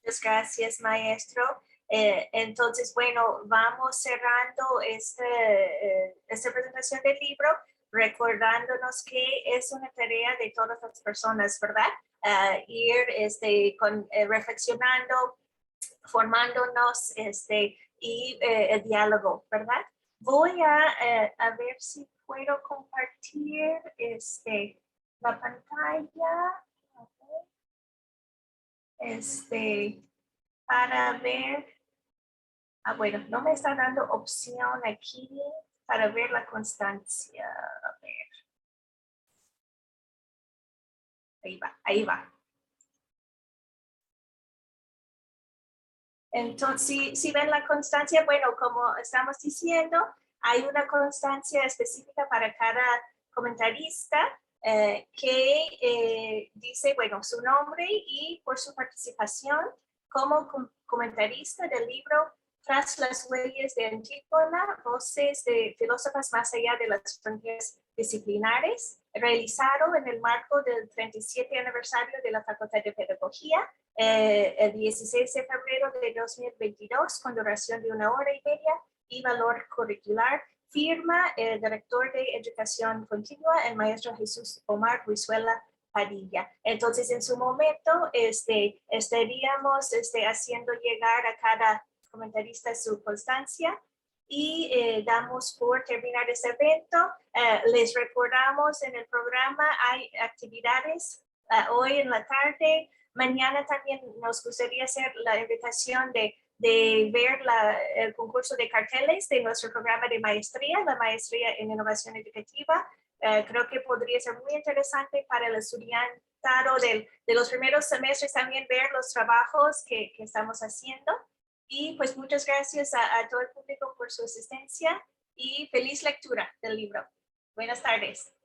Muchas gracias, maestro. Entonces, bueno, vamos cerrando esta presentación del libro, recordándonos que es una tarea de todas las personas, ¿verdad? Ir reflexionando, formándonos y el diálogo, ¿verdad? Voy a ver si puedo compartir la pantalla. Para ver. Bueno, no me está dando opción aquí para ver la constancia. A ver. Ahí va. Entonces, si ven la constancia, bueno, como estamos diciendo, hay una constancia específica para cada comentarista que dice, bueno, su nombre y por su participación como comentarista del libro Tras las huellas de Antígona, voces de filósofas más allá de las fronteras disciplinares, realizado en el marco del 37 aniversario de la Facultad de Pedagogía, el 16 de febrero de 2022, con duración de 1 hora y media y valor curricular. Firma el director de Educación Continua, el maestro Jesús Omar Brizuela Padilla. Entonces, en su momento, estaríamos haciendo llegar a cada comentarista su constancia y damos por terminar este evento. Les recordamos en el programa hay actividades hoy en la tarde. Mañana también nos gustaría hacer la invitación de ver el concurso de carteles de nuestro programa de maestría, la maestría en innovación educativa. Creo que podría ser muy interesante para el estudiantado de los primeros semestres también ver los trabajos que estamos haciendo. Y pues muchas gracias a todo el público por su asistencia y feliz lectura del libro. Buenas tardes.